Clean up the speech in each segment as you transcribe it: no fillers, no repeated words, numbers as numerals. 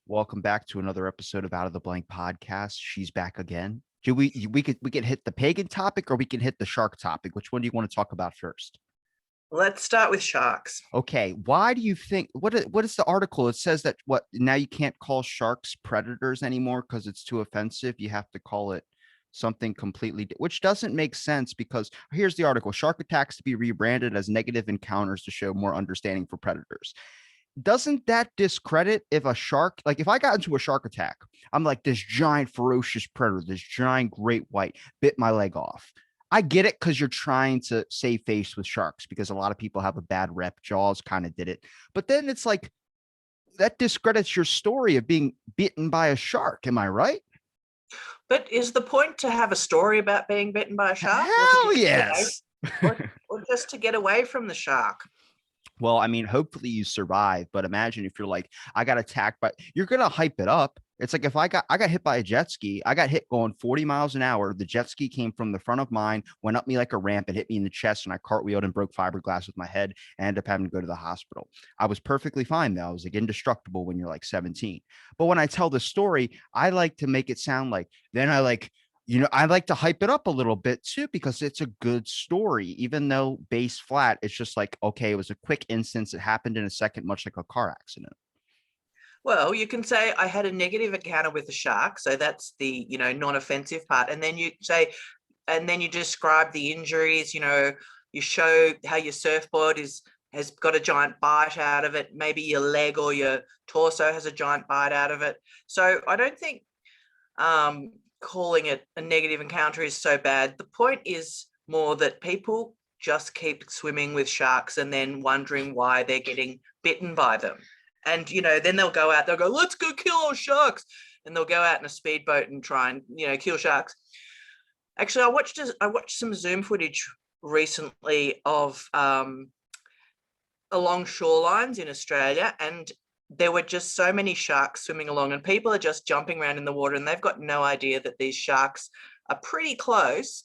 Welcome back to another episode of Out of the Blank podcast. She's back again. Do we could hit the pagan topic or we can hit the shark topic? Which one do you want to talk about first? Let's start with sharks. Okay, why do you think what is the article? It says that what now you can't call sharks predators anymore because it's too offensive. You have to call it something which doesn't make sense because here's the article. Shark attacks to be rebranded as negative encounters to show more understanding for predators. Doesn't that discredit if a shark, like if I got into a shark attack, I'm like this giant ferocious predator, this giant great white bit my leg off. I get it because you're trying to save face with sharks because a lot of people have a bad rep. Jaws kind of did it. But then it's like that discredits your story of being bitten by a shark. Am I right? But is the point to have a story about being bitten by a shark? Hell yes. Or just to get away from the shark? Well, I mean, hopefully you survive, but imagine if you're like, I got attacked by, you're gonna hype it up. It's like if I got hit by a jet ski, I got hit going 40 miles an hour. The jet ski came from the front of mine, went up me like a ramp and hit me in the chest, and I cartwheeled and broke fiberglass with my head and ended up having to go to the hospital. I was perfectly fine though. I was like indestructible when you're like 17. But when I tell the story, I like to make it sound like then I like I like to hype it up a little bit too because it's a good story, even though base flat, it's just like, okay, it was a quick instance. It happened in a second, much like a car accident. Well, you can say I had a negative encounter with a shark. So that's the, non-offensive part. And then you say, and then you describe the injuries, you show how your surfboard has got a giant bite out of it. Maybe your leg or your torso has a giant bite out of it. So I don't think calling it a negative encounter is so bad. The point is more that people just keep swimming with sharks and then wondering why they're getting bitten by them. And, then they'll go out, they'll go, let's go kill all sharks. And they'll go out in a speedboat and try and, kill sharks. Actually, I watched some Zoom footage recently of along shorelines in Australia, and there were just so many sharks swimming along, and people are just jumping around in the water, and they've got no idea that these sharks are pretty close.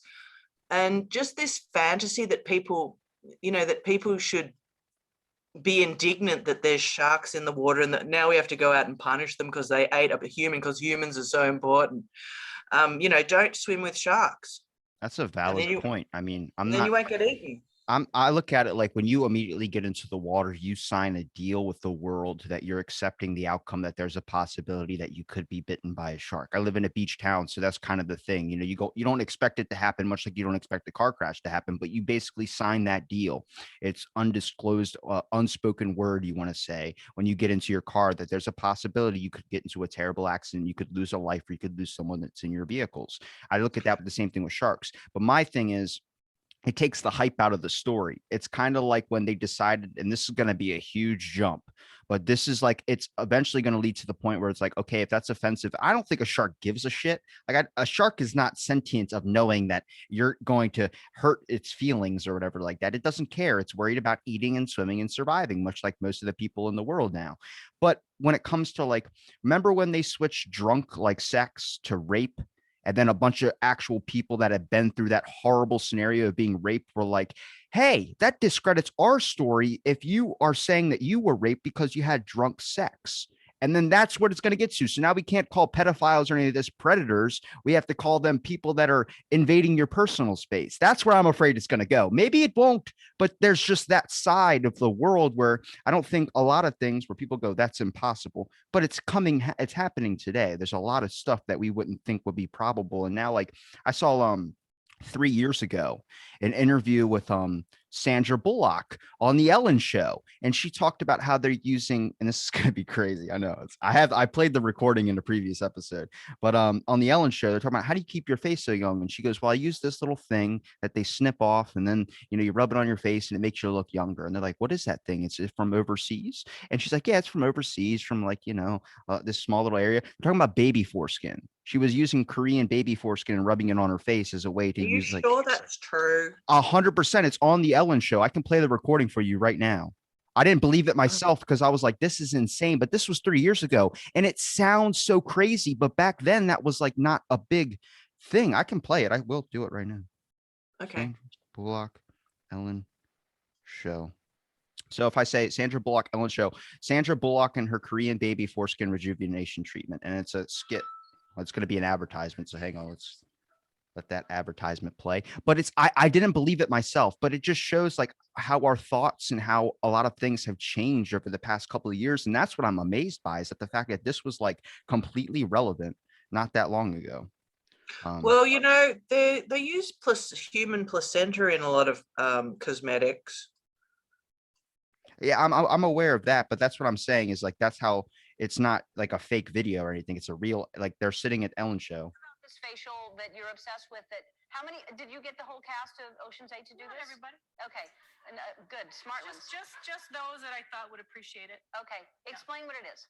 And just this fantasy that people should be indignant that there's sharks in the water and that now we have to go out and punish them because they ate a human because humans are so important. Don't swim with sharks. That's a valid point. I mean, then you won't get eaten. I look at it like when you immediately get into the water, you sign a deal with the world that you're accepting the outcome that there's a possibility that you could be bitten by a shark. I live in a beach town, so that's kind of the thing. You don't expect it to happen, much like you don't expect the car crash to happen, but you basically sign that deal. It's undisclosed, unspoken word you want to say when you get into your car that there's a possibility you could get into a terrible accident, you could lose a life, or you could lose someone that's in your vehicles. I look at that with the same thing with sharks. But my thing is, it takes the hype out of the story. It's kind of like when they decided, and this is going to be a huge jump, but this is like, it's eventually going to lead to the point where it's like, okay, if that's offensive, I don't think a shark gives a shit. Like a shark is not sentient of knowing that you're going to hurt its feelings or whatever like that. It doesn't care. It's worried about eating and swimming and surviving, much like most of the people in the world now. But when it comes to like, remember when they switched drunk like sex to rape? And then a bunch of actual people that have been through that horrible scenario of being raped were like, hey, that discredits our story if you are saying that you were raped because you had drunk sex. And then that's what it's going to get to. So now we can't call pedophiles or any of this predators. We have to call them people that are invading your personal space. That's where I'm afraid it's going to go. Maybe it won't, but there's just that side of the world where I don't think a lot of things where people go, that's impossible, but it's coming. It's happening today. There's a lot of stuff that we wouldn't think would be probable. And now, like I saw 3 years ago, an interview with Sandra Bullock on the Ellen show. And she talked about how they're using, and this is going to be crazy. I know I played the recording in the previous episode, but on the Ellen show, they're talking about how do you keep your face so young? And she goes, well, I use this little thing that they snip off and then, you rub it on your face and it makes you look younger. And they're like, what is that thing? It's from overseas. And she's like, yeah, it's from overseas, from like, this small little area. They're talking about baby foreskin. She was using Korean baby foreskin and rubbing it on her face as a way to use like. Are you sure that's true? 100%. It's on the Ellen show. I can play the recording for you right now. I didn't believe it myself because I was like, this is insane. But this was 3 years ago and it sounds so crazy. But back then that was like not a big thing. I can play it. I will do it right now. Okay. Bullock, Ellen show. So if I say Sandra Bullock Ellen show, Sandra Bullock and her Korean baby foreskin rejuvenation treatment, and it's a skit. Well, it's going to be an advertisement. So hang on, let's let that advertisement play. But I didn't believe it myself, but it just shows like how our thoughts and how a lot of things have changed over the past couple of years. And that's what I'm amazed by, is that the fact that this was like completely relevant not that long ago. Well, they use human placenta in a lot of cosmetics. Yeah, I'm aware of that, but that's what I'm saying is like that's how it's not like a fake video or anything. It's a real, like they're sitting at Ellen show. This facial that you're obsessed with, that how many did you get the whole cast of Ocean's 8 to do? Not this? Everybody. Okay. And, good, smart ones. Just those that I thought would appreciate it. Okay. Explain what it is.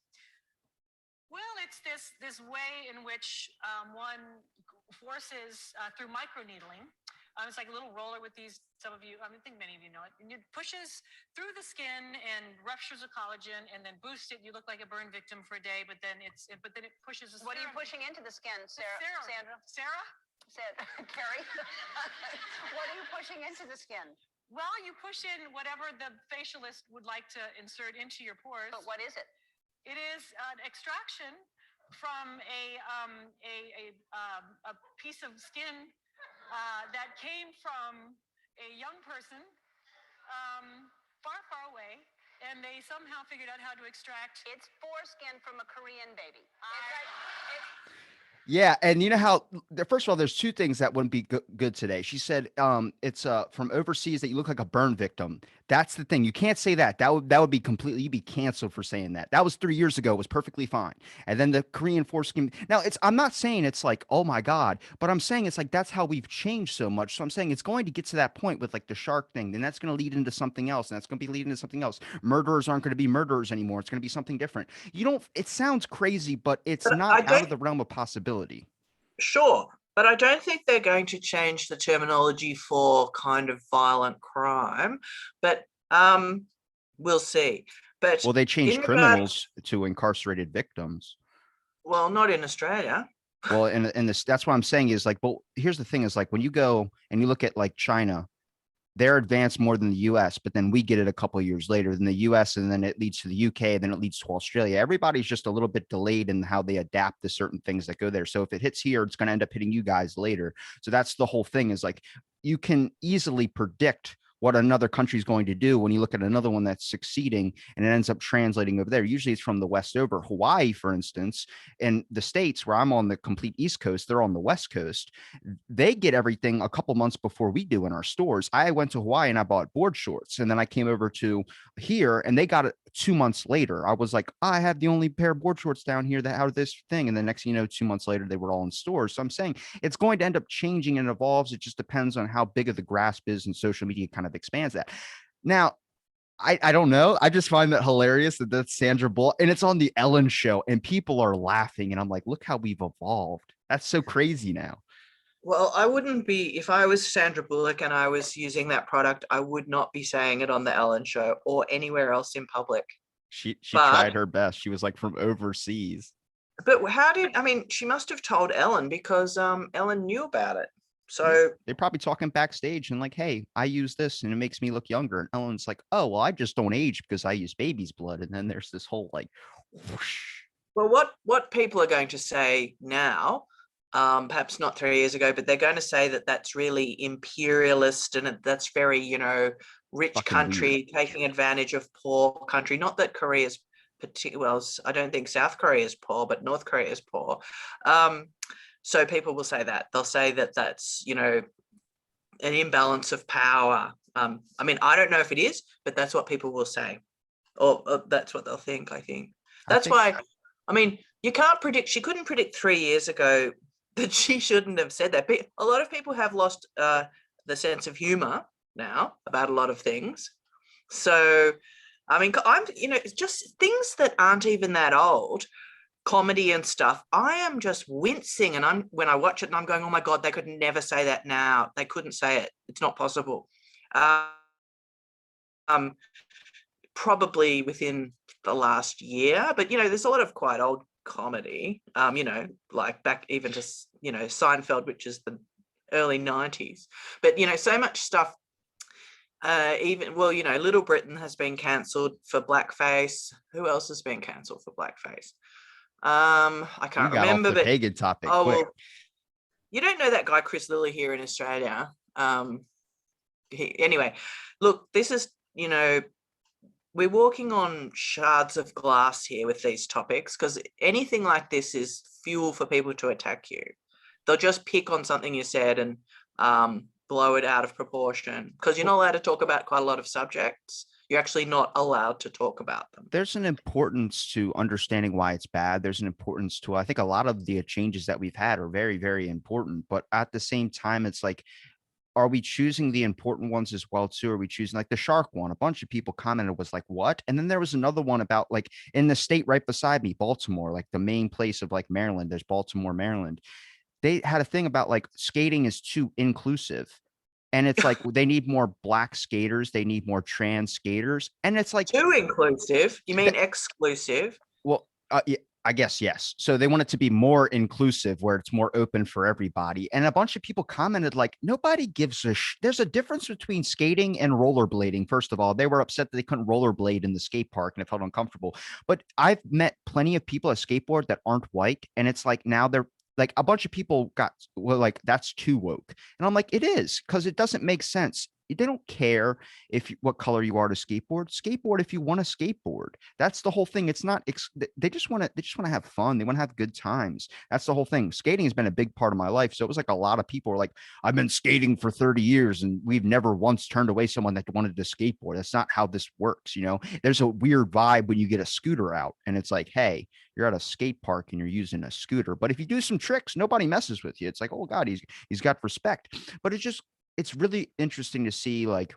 Well, it's this way in which one forces through microneedling. It's like a little roller with these. Some of you, I think many of you know it. And it pushes through the skin and ruptures the collagen, and then boosts it. You look like a burn victim for a day, but then it pushes. What are you pushing into the skin, Sarah? Sandra? Sarah? Carrie? What are you pushing into the skin? Well, you push in whatever the facialist would like to insert into your pores. But what is it? It is an extraction from a piece of skin that came from a young person far, far away, and they somehow figured out how to extract. It's foreskin from a Korean baby. Yeah, and you know how, first of all, there's two things that wouldn't be good today. She said it's from overseas that you look like a burn victim. That's the thing. You can't say that. That would be completely, you'd be canceled for saying that. That was 3 years ago. It was perfectly fine. And then the Korean foreskin. Now, I'm not saying it's like, oh my God, but I'm saying it's like that's how we've changed so much. So I'm saying it's going to get to that point with like the shark thing. Then that's going to lead into something else. And that's going to be leading to something else. Murderers aren't going to be murderers anymore. It's going to be something different. It sounds crazy, but it's not out of the realm of possibility. Sure, but I don't think they're going to change the terminology for kind of violent crime, but we'll see. But well, they changed criminals to incarcerated victims. Well, not in Australia. Well, and this, that's what I'm saying is like, well, here's the thing is like when you go and you look at like China, they're advanced more than the US, but then we get it a couple of years later than the US, and then it leads to the UK, then it leads to Australia. Everybody's just a little bit delayed in how they adapt to certain things that go there. So if it hits here, it's going to end up hitting you guys later. So that's the whole thing, is like you can easily predict what another country is going to do when you look at another one that's succeeding and it ends up translating over there. Usually it's from the West over. Hawaii, for instance, and the States where I'm on the complete East Coast, they're on the West Coast. They get everything a couple months before we do in our stores. I went to Hawaii and I bought board shorts, and then I came over to here and they got it 2 months later. I was like, I have the only pair of board shorts down here that have this thing. And the next thing you know, 2 months later, they were all in stores. So I'm saying it's going to end up changing and evolves. It just depends on how big of the grasp is, and social media kind of expands that. Now, I don't know. I just find that hilarious that that's Sandra Bullock and it's on the Ellen show and people are laughing. And I'm like, look how we've evolved. That's so crazy now. Well, I wouldn't be, if I was Sandra Bullock and I was using that product, I would not be saying it on the Ellen show or anywhere else in public. She tried her best. She was like from overseas. But she must have told Ellen, because Ellen knew about it. So they're probably talking backstage and like, hey, I use this and it makes me look younger. And Ellen's like, oh, well, I just don't age because I use baby's blood. And then there's this whole like, whoosh. Well, what people are going to say now, perhaps not 3 years ago, but they're going to say that that's really imperialist and that's very, rich Fucking country weird. taking advantage of poor country. Not that Korea's well, I don't think South Korea is poor, but North Korea is poor. So people will say that. They'll say that that's, an imbalance of power. I don't know if it is, but that's what people will say. Or that's what they'll think, I think. That's why, you can't predict. She couldn't predict 3 years ago that she shouldn't have said that. But a lot of people have lost the sense of humor now about a lot of things. So, it's just things that aren't even that old, comedy and stuff. I am just wincing, and when I watch it, and I'm going, oh my God, they could never say that now. They couldn't say it. It's not possible. Probably within the last year, but there's a lot of quite old comedy. Like back even to Seinfeld, which is the early 90s. But so much stuff Even, well, you know, Little Britain has been cancelled for blackface. Who else has been cancelled for blackface? I We can't got off remember, the but pagan topic oh quick. well, you don't know that guy Chris Lilly here in Australia. Anyway, look, this is, you know, we're walking on shards of glass here with these topics, because anything like this is fuel for people to attack you. They'll just pick on something you said and blow it out of proportion, because you're not allowed to talk about quite a lot of subjects. You're actually not allowed to talk about them. There's an importance to understanding why it's bad. There's an importance to, I think a lot of the changes that we've had are very, very important. But at the same time, it's like, are we choosing the important ones as well too? Are we choosing like the shark one? A bunch of people commented was like, what? And then there was another one about like in the state right beside me, Baltimore, like the main place of like Maryland. There's Baltimore, Maryland. They had a thing about like skating is too inclusive. And it's like they need more black skaters, they need more trans skaters. And it's like Too inclusive? You mean exclusive? well, yeah, I guess yes. So they want it to be more inclusive, where it's more open for everybody. And a bunch of people commented like, nobody gives a there's a difference between skating and rollerblading. First of all, they were upset that they couldn't rollerblade in the skate park and it felt uncomfortable. But I've met plenty of people at skateboard that aren't white, and it's like now they're like a bunch of people got well, like that's too woke. And I'm like, it is, because it doesn't make sense. They don't care if what color you are to skateboard if you want to skateboard. That's the whole thing. It's not they just want to have fun. They want to have good times. That's the whole thing. Skating has been a big part of my life, so it was like a lot of people were like, I've been skating for 30 years and we've never once turned away someone that wanted to skateboard. That's not how this works. There's a weird vibe when you get a scooter out and it's like, hey, you're at a skate park and you're using a scooter, but if you do some tricks, nobody messes with you. It's like, oh god, he's got respect. But it's really interesting to see like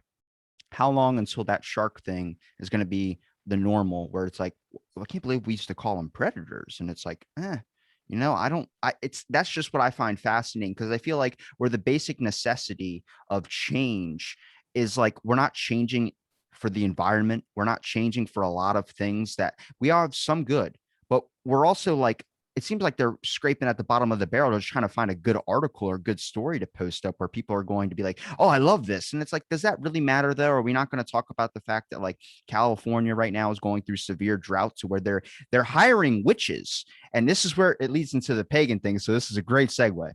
how long until that shark thing is going to be the normal, where it's like, well, I can't believe we used to call them predators. And it's like, that's just what I find fascinating, because I feel like where the basic necessity of change is like, we're not changing for the environment. We're not changing for a lot of things that we all have some good, but we're also like, it seems like they're scraping at the bottom of the barrel to trying to find a good article or good story to post up where people are going to be like, oh, I love this. And it's like, does that really matter though? Are we not going to talk about the fact that like California right now is going through severe drought to where they're hiring witches? And this is where it leads into the pagan thing. So this is a great segue.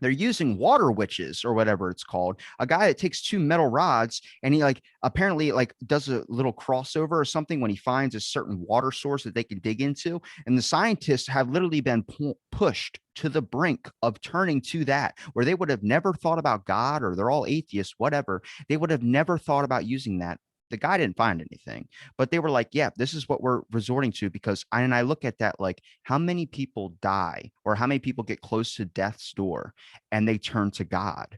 They're using water witches or whatever it's called, a guy that takes two metal rods and he like apparently like does a little crossover or something when he finds a certain water source that they can dig into. And the scientists have literally been pushed to the brink of turning to that, where they would have never thought about God, or they're all atheists, whatever. They would have never thought about using that. The guy didn't find anything, but they were like, yeah, this is what we're resorting to, because I look at that, like how many people die or how many people get close to death's door and they turn to God.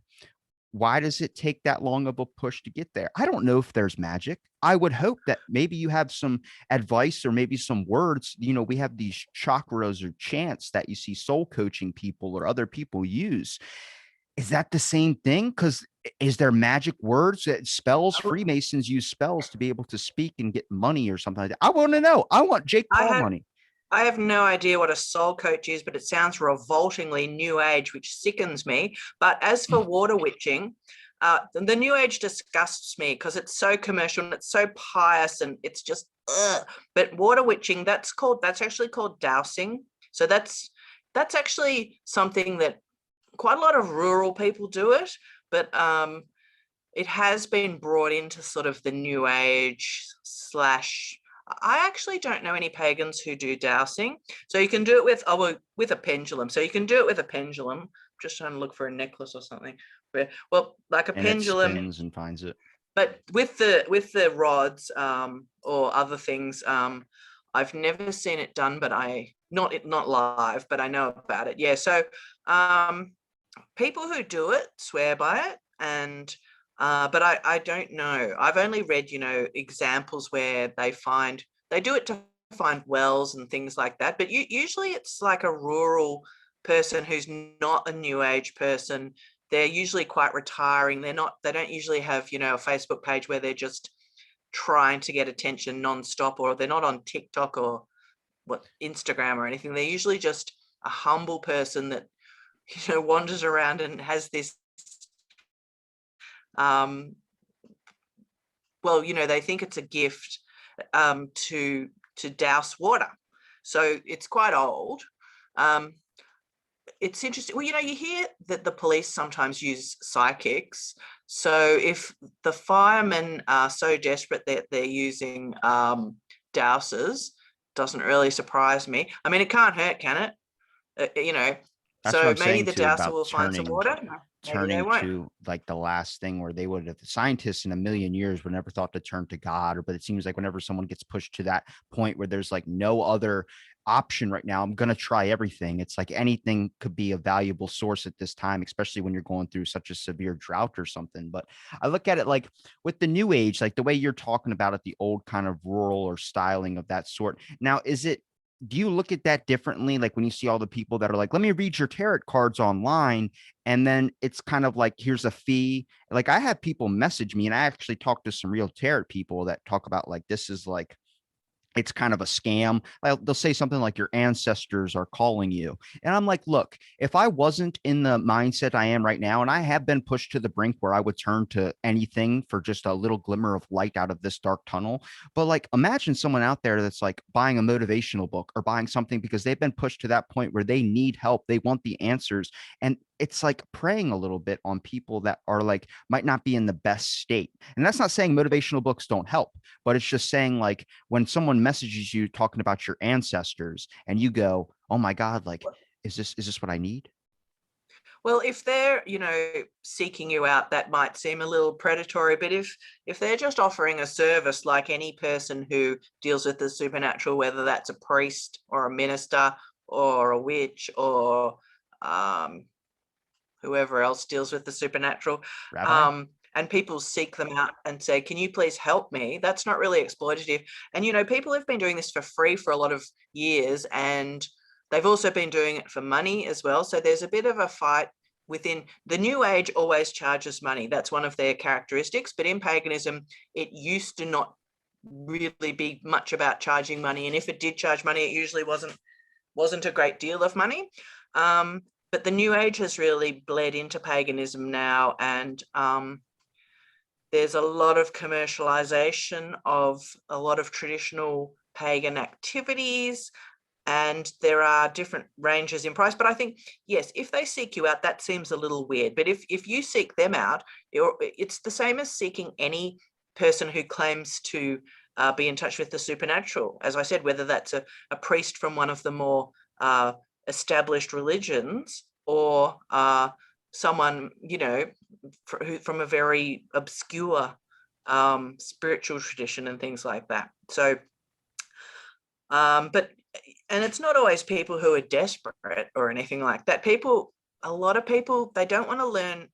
Why does it take that long of a push to get there? I don't know if there's magic. I would hope that maybe you have some advice or maybe some words. We have these chakras or chants that you see soul coaching people or other people use. Is that the same thing? Because is there magic words that spells? Freemasons use spells to be able to speak and get money or something like that. I want to know. I want Jake Paul money. I have no idea what a soul coach is, but it sounds revoltingly new age, which sickens me. But as for water witching, the new age disgusts me because it's so commercial and it's so pious and it's just, ugh. But water witching, that's actually called dowsing. So that's actually something that quite a lot of rural people do it, but it has been brought into sort of the new age / I actually don't know any pagans who do dowsing. So you can do it with a pendulum. So you can do it with a pendulum. I'm just trying to look for a necklace or something. Well, like a pendulum. It spins and finds it. But with the rods or other things, I've never seen it done, but not live, but I know about it. Yeah. So people who do it swear by it, and but I don't know. I've only read examples where they do it to find wells and things like that. But usually it's like a rural person who's not a new age person. They're usually quite retiring. They don't usually have a Facebook page where they're just trying to get attention nonstop, or they're not on TikTok or Instagram or anything. They're usually just a humble person that wanders around and has this well, they think it's a gift to douse water. So it's quite old. It's interesting. Well, you hear that the police sometimes use psychics. So if the firemen are so desperate that they're using dowsers, doesn't really surprise me. I mean, it can't hurt, can it? That's what So I'm maybe saying the too dowser about will find some water. Maybe they turning won't. to like the last thing where they would have, the scientists in a million years would never thought to turn to God, but it seems like whenever someone gets pushed to that point where there's like no other option right now, I'm going to try everything. It's like anything could be a valuable source at this time, especially when you're going through such a severe drought or something. But I look at it like with the new age, like the way you're talking about it, the old kind of rural or styling of that sort. Now, do you look at that differently? Like when you see all the people that are like, let me read your tarot cards online. And then it's kind of like, here's a fee. Like I have people message me, and I actually talk to some real tarot people that talk about like, this is like, it's kind of a scam. They'll say something like your ancestors are calling you. And I'm like, look, if I wasn't in the mindset I am right now, and I have been pushed to the brink where I would turn to anything for just a little glimmer of light out of this dark tunnel. But like, imagine someone out there that's like buying a motivational book or buying something because they've been pushed to that point where they need help. They want the answers. And it's like preying a little bit on people that are like, might not be in the best state. And that's not saying motivational books don't help, but it's just saying like when someone messages you talking about your ancestors and you go, oh my God, like, is this what I need? Well, if they're, seeking you out, that might seem a little predatory, but if they're just offering a service like any person who deals with the supernatural, whether that's a priest or a minister or a witch or whoever else deals with the supernatural, Rabbi? and people seek them out and say, can you please help me? That's not really exploitative. And, people have been doing this for free for a lot of years, and they've also been doing it for money as well. So there's a bit of a fight within the new age. Always charges money. That's one of their characteristics. But in paganism, it used to not really be much about charging money. And if it did charge money, it usually wasn't a great deal of money. But the new age has really bled into paganism now, and there's a lot of commercialization of a lot of traditional pagan activities, and there are different ranges in price. But I think, yes, if they seek you out, that seems a little weird. But if you seek them out, it's the same as seeking any person who claims to be in touch with the supernatural. As I said, whether that's a priest from one of the more established religions or someone, from a very obscure spiritual tradition and things like that. So, and it's not always people who are desperate or anything like that. A lot of people, they don't want to learn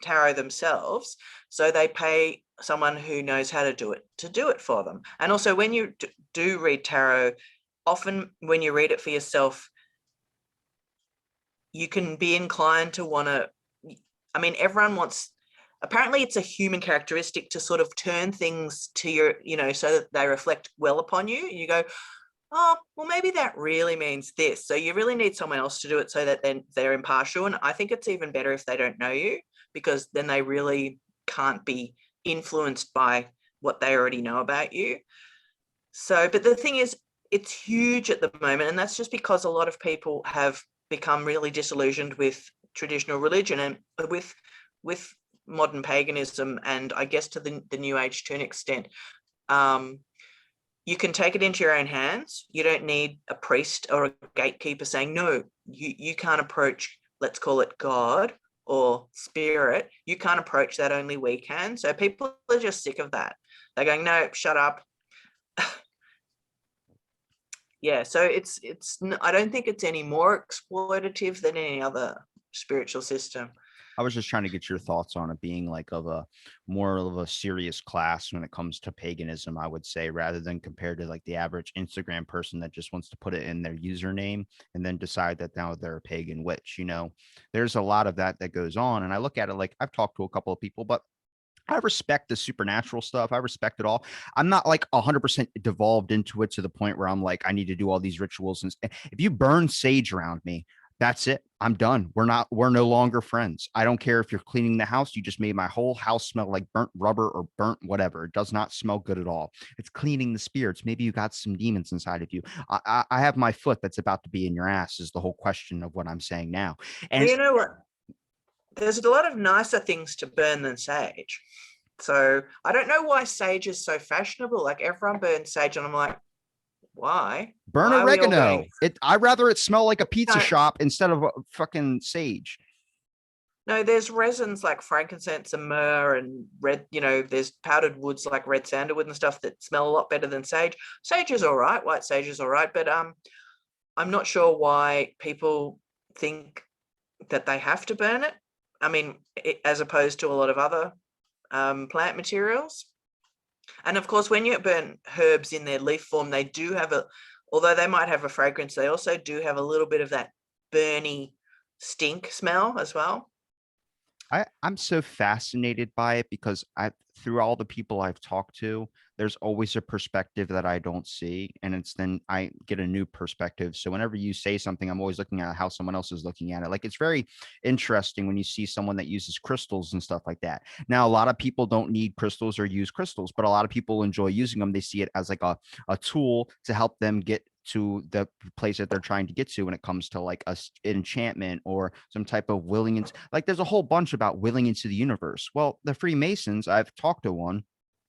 tarot themselves, so they pay someone who knows how to do it for them. And also, when you do read tarot, often when you read it for yourself, you can be inclined to want to, everyone wants, apparently it's a human characteristic to sort of turn things to your, so that they reflect well upon you. You go, oh, well, maybe that really means this. So you really need someone else to do it so that then they're impartial. And I think it's even better if they don't know you, because then they really can't be influenced by what they already know about you. So, but the thing is, it's huge at the moment. And that's just because a lot of people have become really disillusioned with traditional religion and with modern paganism, and I guess to the new age to an extent. You can take it into your own hands. You don't need a priest or a gatekeeper saying, no, you can't approach, let's call it God or spirit. You can't approach that, only we can. So people are just sick of that. They're going, no, shut up. Yeah, so it's I don't think it's any more exploitative than any other spiritual system. I was just trying to get your thoughts on it being like more of a serious class when it comes to paganism, I would say, rather than compared to like the average Instagram person that just wants to put it in their username and then decide that now they're a pagan witch. There's a lot of that goes on. And I look at it like I've talked to a couple of people, but I respect the supernatural stuff. I respect it all. I'm not like 100% devolved into it to the point where I'm like, I need to do all these rituals. And if you burn sage around me, That's it. I'm done. We're no longer friends. I don't care if you're cleaning the house. You just made my whole house smell like burnt rubber or burnt whatever. It does not smell good at all. It's cleaning the spirits. Maybe you got some demons inside of you. I have my foot that's about to be in your ass, is the whole question of what I'm saying now. And Well, you know what? There's a lot of nicer things to burn than sage. So I don't know why sage is so fashionable. Like everyone burns sage, and I'm like, why? burn Why are we all oregano. burning? I'd rather it smell like a pizza No, shop instead of fucking sage. no, there's resins like frankincense and myrrh and red, there's powdered woods like red sandalwood and stuff that smell a lot better than sage. Sage is all right, white sage is all right, but I'm not sure why people think that they have to burn it. I mean, as opposed to a lot of other plant materials. And of course, when you burn herbs in their leaf form, they do have although they might have a fragrance, they also do have a little bit of that burny stink smell as well. I'm so fascinated by it because through all the people I've talked to, there's always a perspective that I don't see. And it's then I get a new perspective. So whenever you say something, I'm always looking at how someone else is looking at it. Like, it's very interesting when you see someone that uses crystals and stuff like that. Now, a lot of people don't need crystals or use crystals, but a lot of people enjoy using them. They see it as like a tool to help them get to the place that they're trying to get to when it comes to like enchantment or some type of willing. Like, there's a whole bunch about willing into the universe. Well, the Freemasons, I've talked to one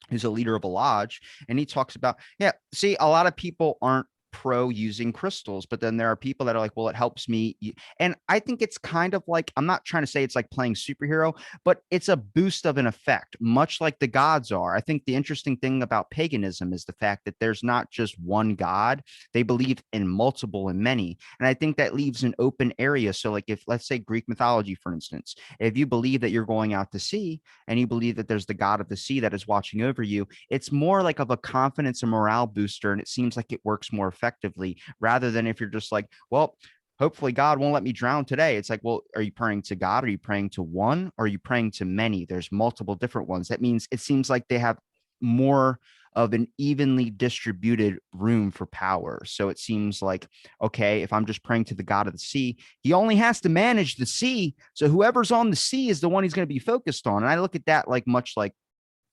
who's a leader of a lodge, and he talks about, yeah, see, a lot of people aren't pro using crystals, but then there are people that are like, well, it helps me. And I think it's kind of like, I'm not trying to say it's like playing superhero, but it's a boost of an effect, much like the gods are. I think the interesting thing about paganism is the fact that there's not just one god. They believe in multiple and many. And I think that leaves an open area. So like, if, let's say, Greek mythology, for instance, if you believe that you're going out to sea and you believe that there's the god of the sea that is watching over you, it's more like of a confidence and morale booster. And it seems like it works more effectively, rather than if you're just like, well, hopefully God won't let me drown today. It's like, well, are you praying to God? Are you praying to one? Or are you praying to many? There's multiple different ones. That means it seems like they have more of an evenly distributed room for power. So it seems like, okay, if I'm just praying to the God of the sea, he only has to manage the sea. So whoever's on the sea is the one he's going to be focused on. And I look at that like much like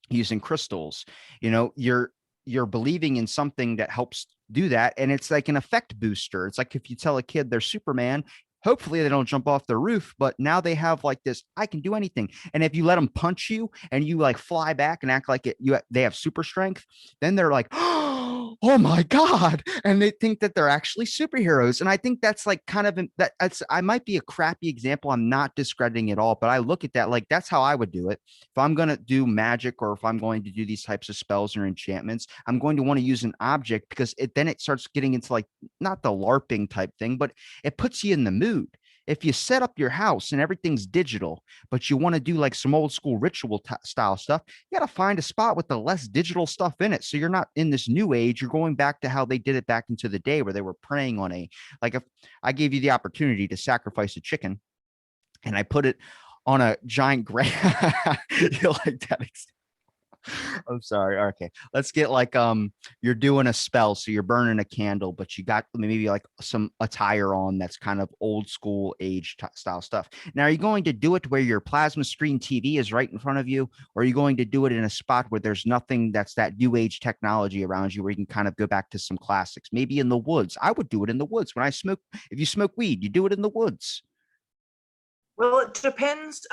using crystals. You're believing in something that helps do that, and it's like an effect booster. It's like if you tell a kid they're Superman, hopefully they don't jump off the roof, but now they have like this, I can do anything. And if you let them punch you and you like fly back and act like they have super strength, then they're like, oh my God. And they think that they're actually superheroes. And I think that's like kind of I might be a crappy example. I'm not discrediting it all, but I look at that like that's how I would do it. If I'm going to do magic, or if I'm going to do these types of spells or enchantments, I'm going to want to use an object, because then it starts getting into like not the LARPing type thing, but it puts you in the mood. If you set up your house and everything's digital, but you want to do like some old school ritual style stuff, you got to find a spot with the less digital stuff in it. So you're not in this new age. You're going back to how they did it back into the day, where they were praying on like, if I gave you the opportunity to sacrifice a chicken and I put it on a giant you like that? I'm sorry. Okay. Let's get like you're doing a spell, so you're burning a candle, but you got maybe like some attire on that's kind of old school age style stuff. Now, are you going to do it where your plasma screen TV is right in front of you, or are you going to do it in a spot where there's nothing that's that new age technology around you, where you can kind of go back to some classics, maybe in the woods? I would do it in the woods. When I smoke, if you smoke weed, you do it in the woods. Well, it depends.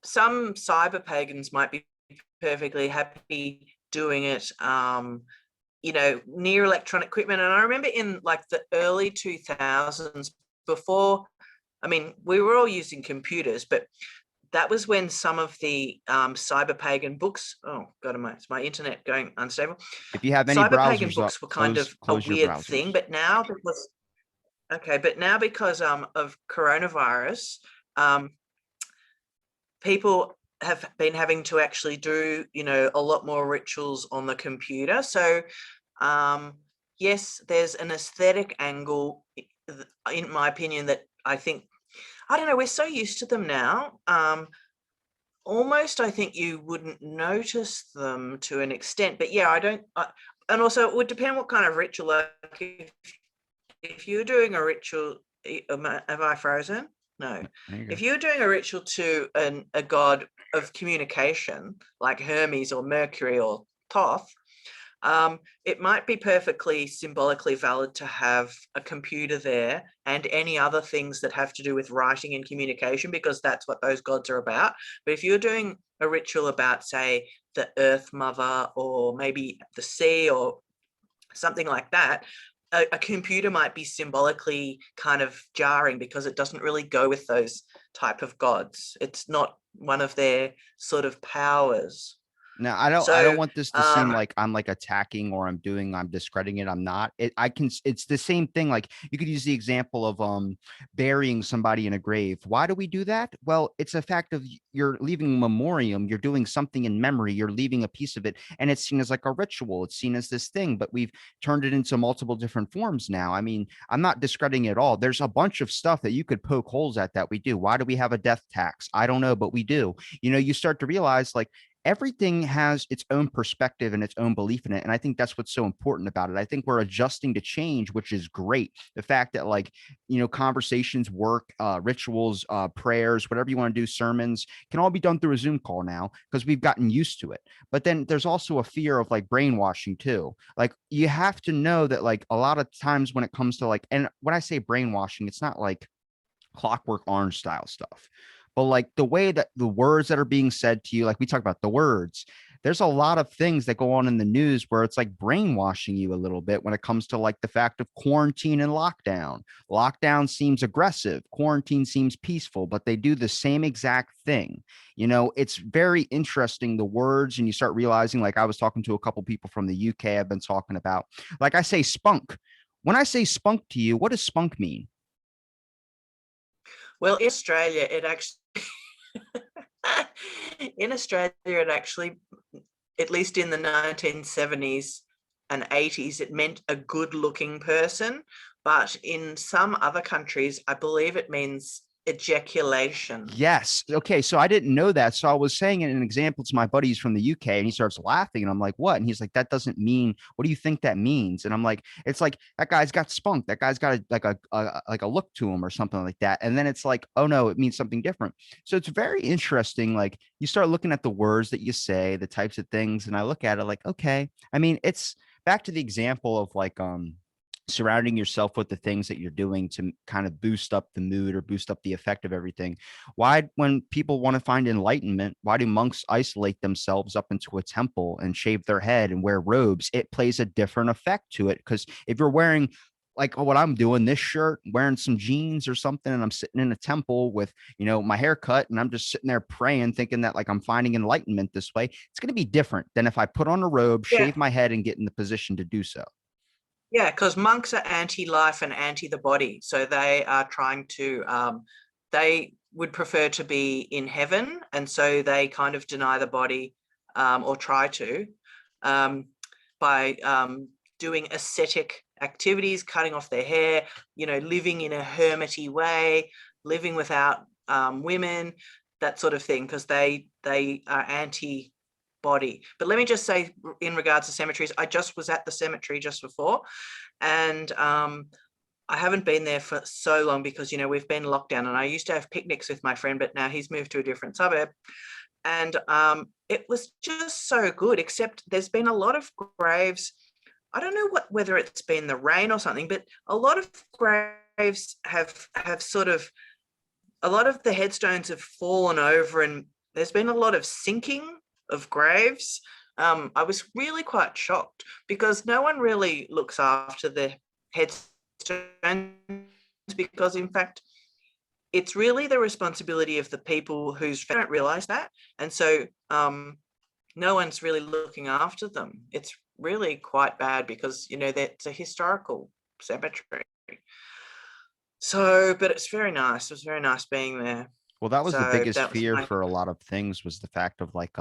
Some cyber pagans might be perfectly happy doing it, near electronic equipment. And I remember in like the early 2000s, before, I mean, we were all using computers, but that was when some of the cyber pagan books, oh God, is my internet going unstable? If you have any cyber browsers pagan books up, were kind of close a your weird browsers. thing, but now because of coronavirus, people have been having to actually do, a lot more rituals on the computer. So, yes, there's an aesthetic angle, in my opinion, that I think, I don't know, we're so used to them now. Almost, I think you wouldn't notice them to an extent, but yeah, and also it would depend what kind of ritual. Like if you're doing a ritual Have I frozen? No. There you go. If you're doing a ritual to a god of communication, like Hermes or Mercury or Thoth, it might be perfectly symbolically valid to have a computer there and any other things that have to do with writing and communication, because that's what those gods are about. But if you're doing a ritual about, say, the Earth Mother or maybe the sea or something like that, a computer might be symbolically kind of jarring because it doesn't really go with those type of gods. It's not one of their sort of powers. Now, I don't So want this to seem like I'm like attacking or I'm discrediting it. I'm not. It's the same thing. Like you could use the example of burying somebody in a grave. Why do we do that? Well, it's a fact of you're leaving a memoriam, you're doing something in memory, you're leaving a piece of it, and it's seen as like a ritual. It's seen as this thing, but we've turned it into multiple different forms now. I mean, I'm not discrediting it at all. There's a bunch of stuff that you could poke holes at that we do. Why do we have a death tax? I don't know, but we do. You start to realize like everything has its own perspective and its own belief in it. And I think that's what's so important about it. I think we're adjusting to change, which is great. The fact that like, conversations, work, rituals, prayers, whatever you want to do, sermons can all be done through a Zoom call now because we've gotten used to it. But then there's also a fear of like brainwashing too. Like you have to know that like a lot of times when it comes to like, and when I say brainwashing, it's not like Clockwork Orange style stuff. But like the way that the words that are being said to you, like we talk about the words, there's a lot of things that go on in the news where it's like brainwashing you a little bit when it comes to like the fact of quarantine and lockdown. Lockdown seems aggressive, quarantine seems peaceful, but they do the same exact thing. It's very interesting, the words, and you start realizing, like I was talking to a couple people from the UK I've been talking about, like I say spunk. When I say spunk to you, what does spunk mean? well, in Australia, it actually in Australia, it actually, at least in the 1970s and 80s, it meant a good-looking person. But in some other countries, I believe it means ejaculation. Yes. Okay. So I didn't know that. So I was saying an example to my buddies from the UK and he starts laughing and I'm like, what? And he's like, that doesn't mean, what do you think that means? And I'm like, it's like that guy's got spunk. That guy's got like a look to him or something like that. And then it's like, oh no, it means something different. So it's very interesting. Like you start looking at the words that you say, the types of things. And I look at it like, okay. I mean, it's back to the example of like, surrounding yourself with the things that you're doing to kind of boost up the mood or boost up the effect of everything. Why, when people want to find enlightenment, why do monks isolate themselves up into a temple and shave their head and wear robes? It plays a different effect to it. Because if you're wearing like what I'm doing, this shirt, wearing some jeans or something, and I'm sitting in a temple with, my hair cut, and I'm just sitting there praying, thinking that like I'm finding enlightenment this way, it's going to be different than if I put on a robe, Yeah. shave my head, and get in the position to do so. Yeah, because monks are anti-life and anti the body. So they are trying to, they would prefer to be in heaven. And so they kind of deny the body or try to by doing ascetic activities, cutting off their hair, living in a hermity way, living without women, that sort of thing, because they are anti body. But let me just say, in regards to cemeteries, I just was at the cemetery just before, and I haven't been there for so long because we've been locked down, and I used to have picnics with my friend, but now he's moved to a different suburb, and it was just so good. Except there's been a lot of graves. I don't know whether it's been the rain or something, but a lot of graves have sort of, a lot of the headstones have fallen over, and there's been a lot of sinking of graves. I was really quite shocked because no one really looks after the headstones, because in fact it's really the responsibility of the people whose don't realize that, and so no one's really looking after them. It's really quite bad because that's a historical cemetery. So, but it's very nice. It was very nice being there. Well, that was the So biggest that was fear my for a lot of things, was the fact of like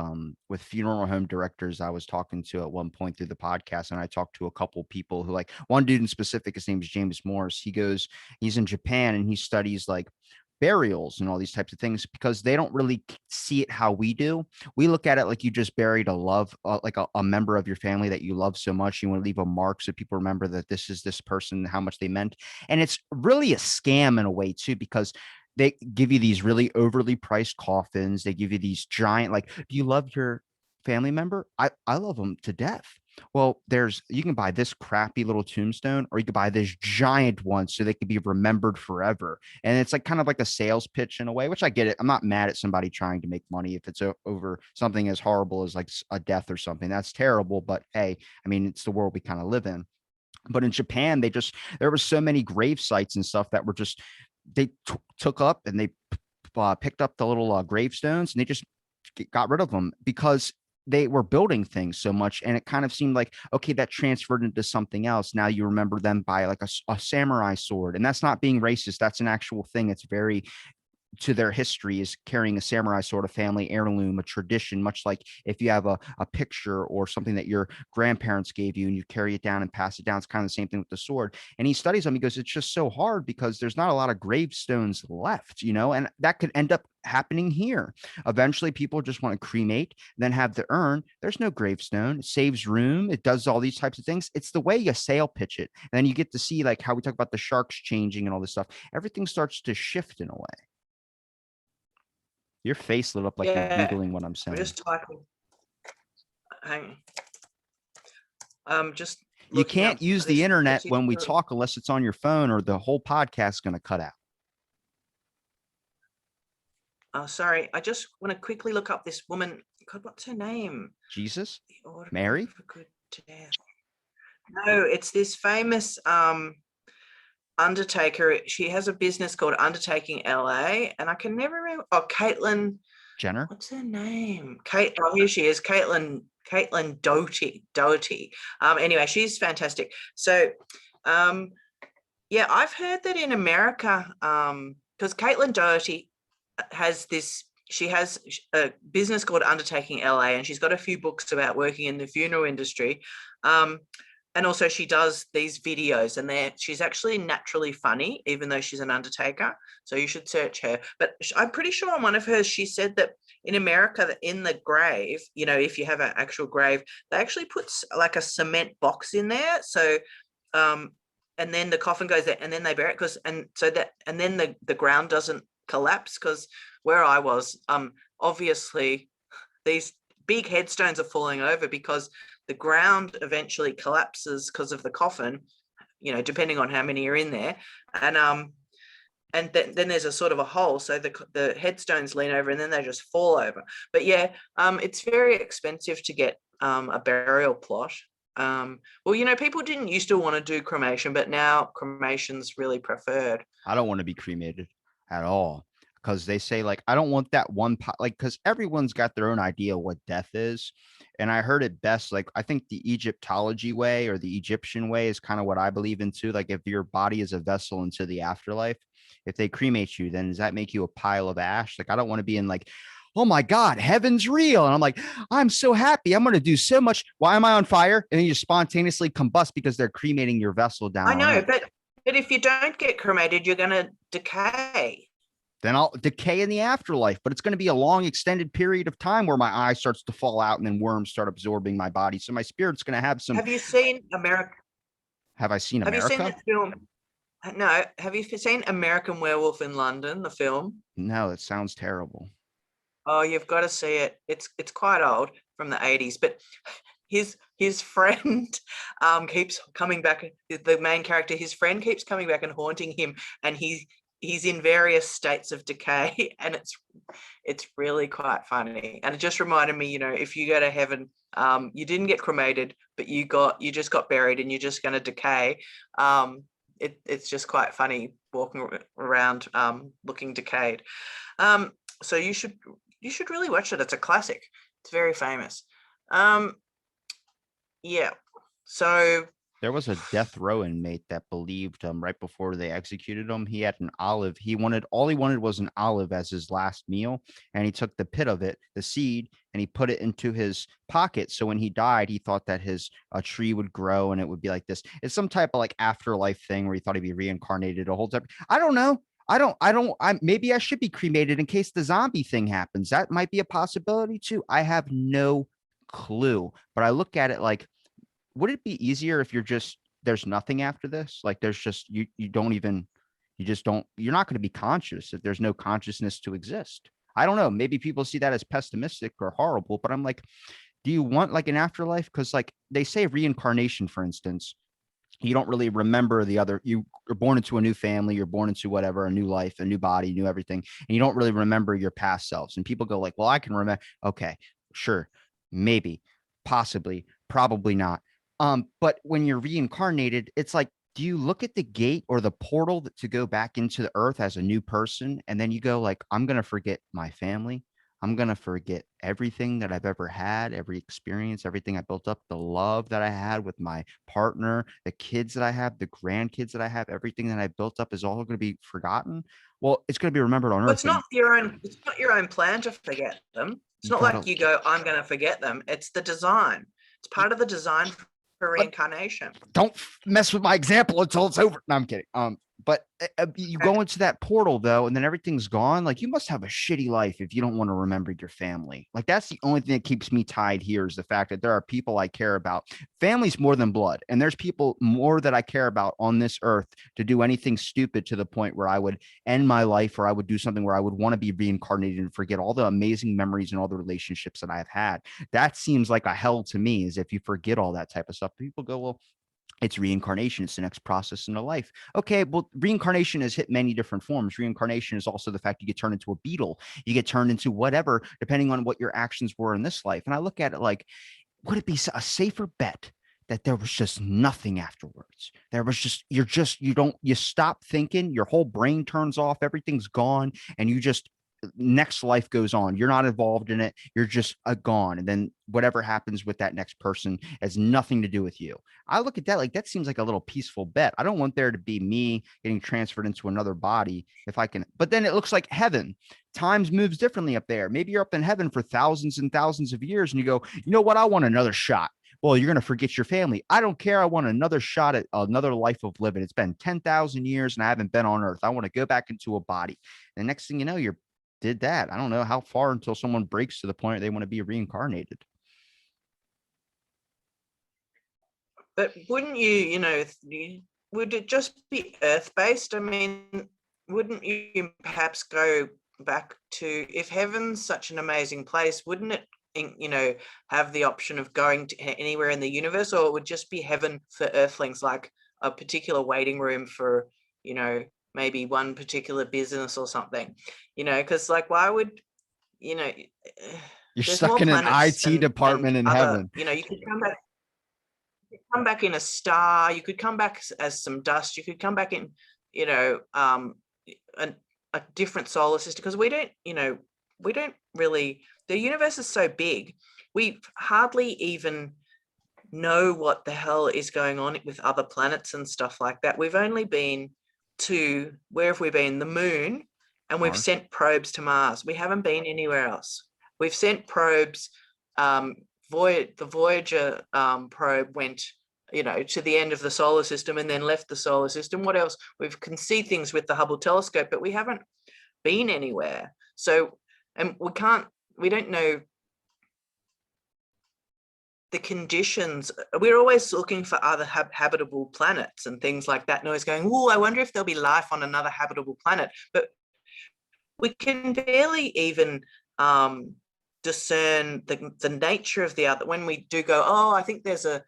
with funeral home directors I was talking to at one point through the podcast, and I talked to a couple people who, like one dude in specific, his name is James Morris. He's in Japan and he studies like burials and all these types of things because they don't really see it how we do. We look at it like you just buried a love, like a member of your family that you love so much. You want to leave a mark so people remember that this is this person, how much they meant. And it's really a scam in a way too, because they give you these really overly priced coffins. They give you these giant, like, do you love your family member? I love them to death. Well, you can buy this crappy little tombstone, or you could buy this giant one so they could be remembered forever. And it's like kind of like a sales pitch in a way, which I get it. I'm not mad at somebody trying to make money if it's over something as horrible as like a death or something. That's terrible. But hey, I mean, it's the world we kind of live in. But in Japan, there were so many grave sites and stuff that were just, they took up and they picked up the little gravestones and they just got rid of them because they were building things so much, and it kind of seemed like, okay, that transferred into something else. Now you remember them by like a samurai sword, and that's not being racist. That's an actual thing. It's very to their history, is carrying a samurai sword, a family heirloom, a tradition, much like if you have a picture or something that your grandparents gave you and you carry it down and pass it down. It's kind of the same thing with the sword. And he studies them. He goes, it's just so hard because there's not a lot of gravestones left, and that could end up happening here. Eventually, people just want to cremate, then have the urn. There's no gravestone. It saves room. It does all these types of things. It's the way you sale pitch it. And then you get to see like how we talk about the sharks changing and all this stuff. Everything starts to shift in a way. Your face lit up like you're Googling what I'm saying. We're just typing. Hang on. Just you can't use the internet when we talk unless it's on your phone, or the whole podcast is going to cut out. Oh, sorry. I just want to quickly look up this woman. God, what's her name? Jesus? Mary? For good death. No, it's this famous undertaker. She has a business called Undertaking LA, and I can never remember. Oh, Caitlin Jenner. What's her name? Oh, here she is. Caitlin Doherty. Anyway, she's fantastic. So, yeah, I've heard that in America, because Caitlin Doherty has this. She has a business called Undertaking LA, and she's got a few books about working in the funeral industry. And also she does these videos, and she's actually naturally funny, even though she's an undertaker. So you should search her. But I'm pretty sure on one of hers, she said that in America, that in the grave, if you have an actual grave, they actually put like a cement box in there. So, and then the coffin goes there, and then they bury it and then the ground doesn't collapse. Because where I was, obviously these big headstones are falling over because the ground eventually collapses because of the coffin, depending on how many are in there. And then there's a sort of a hole. So the headstones lean over and then they just fall over. But yeah, it's very expensive to get a burial plot. Well, people didn't used to want to do cremation, but now cremation's really preferred. I don't want to be cremated at all. Because they say, like, I don't want that one pot, like, because everyone's got their own idea of what death is. And I heard it best, like, I think the Egyptology way, or the Egyptian way, is kind of what I believe in too. Like, if your body is a vessel into the afterlife, if they cremate you, then does that make you a pile of ash? Like, I don't want to be in like, oh my God, heaven's real. And I'm like, I'm so happy. I'm going to do so much. Why am I on fire? And then you spontaneously combust because they're cremating your vessel down. I know, but if you don't get cremated, you're going to decay. Then I'll decay in the afterlife, but it's going to be a long extended period of time where my eye starts to fall out and then worms start absorbing my body. So my spirit's going to have some. Have you seen America? Have I seen America? Have you seen the film? No. Have you seen American Werewolf in London, the film? No, it sounds terrible. Oh, you've got to see it. It's quite old, from the 80s, but his friend keeps coming back. The main character, his friend keeps coming back and haunting him, and he's in various states of decay, and it's really quite funny. And it just reminded me, if you go to heaven, you didn't get cremated, but you just got buried and you're just going to decay. It's just quite funny walking around looking decayed. So you should really watch it. It's a classic. It's very famous. Yeah. So there was a death row inmate that believed right before they executed him, he had an olive. All he wanted was an olive as his last meal. And he took the pit of it, the seed, and he put it into his pocket. So when he died, he thought that a tree would grow and it would be like this. It's some type of like afterlife thing where he thought he'd be reincarnated a whole time. I don't know. maybe I should be cremated in case the zombie thing happens. That might be a possibility too. I have no clue, but I look at it like, would it be easier if there's nothing after this? Like there's just, you don't even, you just don't, you're not going to be conscious if there's no consciousness to exist. I don't know. Maybe people see that as pessimistic or horrible, but I'm like, do you want like an afterlife? Because like they say reincarnation, for instance, you don't really remember you're born into a new family, you're born into whatever, a new life, a new body, new everything, and you don't really remember your past selves. And people go like, well, I can remember. Okay, sure, maybe, possibly, probably not. But when you're reincarnated, it's like, do you look at the gate or the portal to go back into the earth as a new person? And then you go like, I'm going to forget my family. I'm going to forget everything that I've ever had, every experience, everything I built up, the love that I had with my partner, the kids that I have, the grandkids that I have, everything that I built up is all going to be forgotten. Well, it's going to be remembered on Well, earth. it's not your own plan to forget them. It's not gotta, like you go, I'm going to forget them. It's the design. It's part of the design for reincarnation. Don't mess with my example until it's over. No, I'm kidding. But you go into that portal though, and then everything's gone. Like you must have a shitty life if you don't want to remember your family. Like that's the only thing that keeps me tied here is the fact that there are people I care about. Family's more than blood, and there's people more that I care about on this earth to do anything stupid to the point where I would end my life, or I would do something where I would want to be reincarnated and forget all the amazing memories and all the relationships that I've had. That seems like a hell to me, is if you forget all that type of stuff. People go, well, it's reincarnation. It's the next process in the life. Okay, well, reincarnation has hit many different forms. Reincarnation is also the fact you get turned into a beetle. You get turned into whatever, depending on what your actions were in this life. And I look at it like, would it be a safer bet that there was just nothing afterwards? There was just, you stop thinking, your whole brain turns off, everything's gone, and you just, next life goes on. You're not involved in it. You're just gone. And then whatever happens with that next person has nothing to do with you. I look at that like that seems like a little peaceful bet. I don't want there to be me getting transferred into another body if I can. But then it looks like heaven. Times moves differently up there. Maybe you're up in heaven for thousands and thousands of years and you go, you know what? I want another shot. Well, you're going to forget your family. I don't care. I want another shot at another life of living. It's been 10,000 years and I haven't been on earth. I want to go back into a body. And the next thing you know, you're did that. I don't know how far until someone breaks to the point they want to be reincarnated. But wouldn't would it just be earth-based? I mean, wouldn't you perhaps go back to, if heaven's such an amazing place, wouldn't it, have the option of going to anywhere in the universe, or it would just be heaven for earthlings, like a particular waiting room for, maybe one particular business or something, because like, why would, you're stuck in an IT department in heaven. You could come back in a star, you could come back as some dust, you could come back in, a different solar system, because we don't really, the universe is so big, we hardly even know what the hell is going on with other planets and stuff like that. We've only been to, where have we been? The moon, and we've sent probes to Mars. We haven't been anywhere else. We've sent probes. The Voyager probe went, to the end of the solar system and then left the solar system. What else? We can see things with the Hubble telescope, but we haven't been anywhere. So, and we don't know the conditions. We're always looking for other habitable planets and things like that, and always going, oh, I wonder if there'll be life on another habitable planet. But we can barely even discern the nature of the other. When we do go, oh, I think there's a,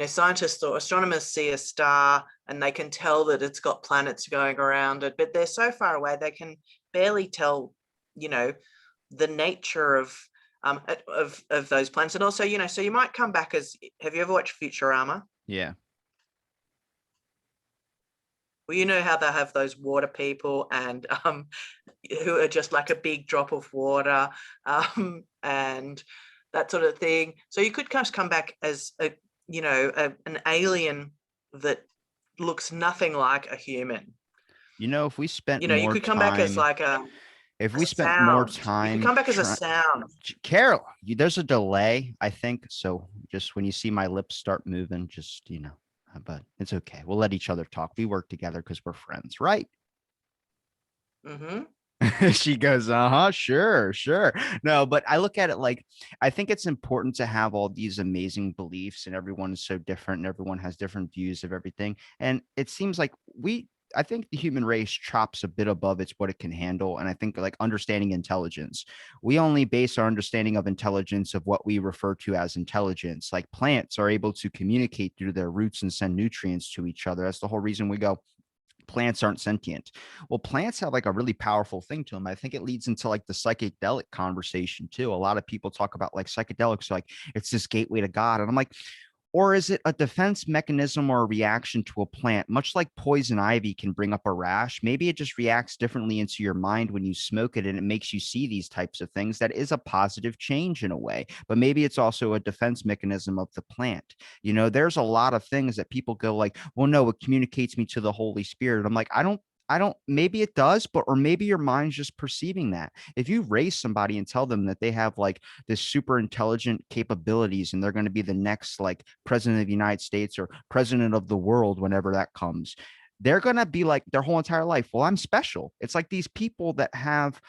scientists or astronomers see a star and they can tell that it's got planets going around it, but they're so far away they can barely tell, the nature of those planets. And also, so you might come back as, have you ever watched Futurama? Yeah. Well, you know how they have those water people and who are just like a big drop of water and that sort of thing. So you could just come back as an alien that looks nothing like a human. If we spent you could come back as like if we spent more time, you could come back as a sound. Carol, there's a delay, I think. So just when you see my lips start moving, just, but it's okay. We'll let each other talk. We work together because we're friends, right? Mm-hmm. She goes, sure, sure. No, but I look at it like I think it's important to have all these amazing beliefs, and everyone is so different and everyone has different views of everything. And it seems like I think the human race chops a bit above it's what it can handle. And I think like understanding intelligence, we only base our understanding of intelligence of what we refer to as intelligence. Like plants are able to communicate through their roots and send nutrients to each other. That's the whole reason we go, plants aren't sentient. Well, plants have like a really powerful thing to them. I think it leads into like the psychedelic conversation too. A lot of people talk about like psychedelics, like it's this gateway to God. And I'm like, or is it a defense mechanism or a reaction to a plant? Much like poison ivy can bring up a rash, maybe it just reacts differently into your mind when you smoke it and it makes you see these types of things. That is a positive change in a way, but maybe it's also a defense mechanism of the plant. There's a lot of things that people go like, well, no, it communicates me to the Holy Spirit. I'm like, I don't, maybe it does, but, or maybe your mind's just perceiving that. If you raise somebody and tell them that they have like this super intelligent capabilities and they're going to be the next like president of the United States or president of the world whenever that comes, they're going to be like their whole entire life, well, I'm special. It's like these people that have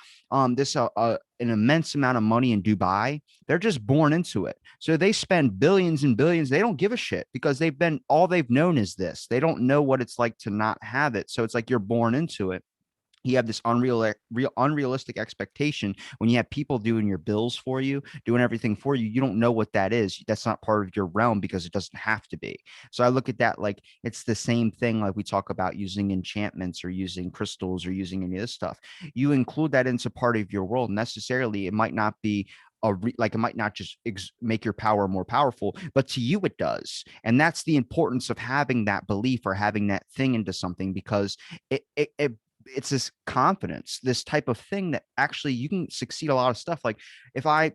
this an immense amount of money in Dubai. They're just born into it. So they spend billions and billions. They don't give a shit because all they've known is this. They don't know what it's like to not have it. So it's like you're born into it. You have this unrealistic expectation when you have people doing your bills for you, doing everything for you. You don't know what that is. That's not part of your realm because it doesn't have to be. So I look at that like it's the same thing. Like we talk about using enchantments or using crystals or using any of this stuff. You include that into part of your world. Necessarily, it might not be like it might not just make your power more powerful, but to you it does. And that's the importance of having that belief or having that thing into something, because it's this confidence, this type of thing that actually you can succeed a lot of stuff. Like if I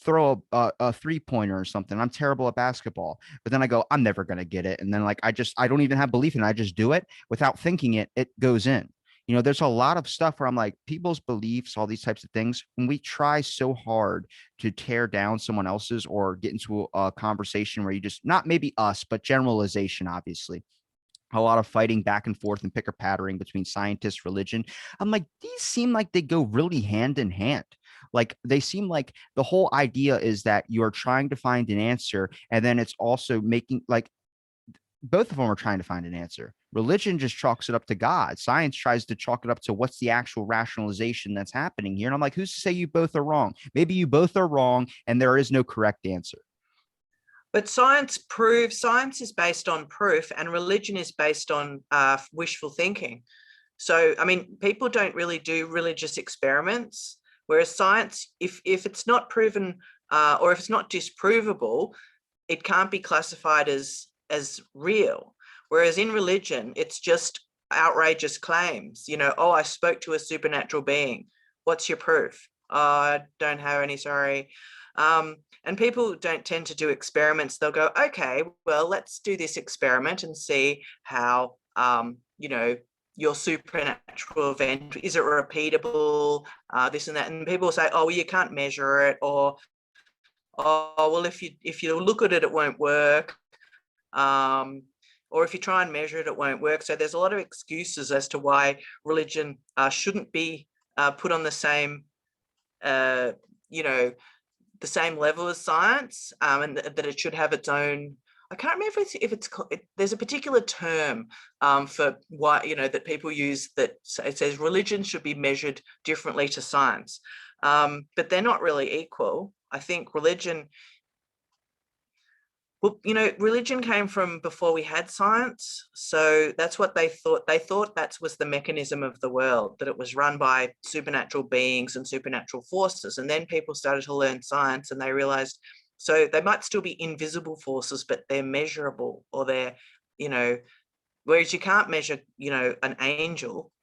throw a 3-pointer or something, I'm terrible at basketball, but then I go, I'm never going to get it. And then like, I don't even have belief in it. I just do it without thinking it. It goes in. There's a lot of stuff where I'm like, people's beliefs, all these types of things, when we try so hard to tear down someone else's or get into a conversation where you just, not maybe us, but generalization, obviously, a lot of fighting back and forth and picker pattering between scientists, religion. I'm like, these seem like they go really hand in hand. Like they seem like the whole idea is that you're trying to find an answer. And then it's also making like both of them are trying to find an answer. Religion just chalks it up to God. Science tries to chalk it up to what's the actual rationalization that's happening here. And I'm like, who's to say you both are wrong? Maybe you both are wrong and there is no correct answer. But science is based on proof, and religion is based on wishful thinking. So, I mean, people don't really do religious experiments, whereas science, if it's not proven or if it's not disprovable, it can't be classified as real. Whereas in religion, it's just outrageous claims. Oh, I spoke to a supernatural being. What's your proof? Oh, I don't have any, sorry. And people don't tend to do experiments. They'll go, okay, well, let's do this experiment and see how, your supernatural event, is it repeatable, this and that. And people say, oh, well, you can't measure it, or, oh, well, if you look at it, it won't work. Or if you try and measure it, it won't work. So there's a lot of excuses as to why religion shouldn't be put on the same, the same level as science, and that it should have its own. I can't remember if it's there's a particular term for why, that people use, that it says religion should be measured differently to science, but they're not really equal. I think religion came from before we had science. So that's what they thought. They thought that was the mechanism of the world, that it was run by supernatural beings and supernatural forces. And then people started to learn science and they realized, so they might still be invisible forces, but they're measurable, or they're, whereas you can't measure, an angel.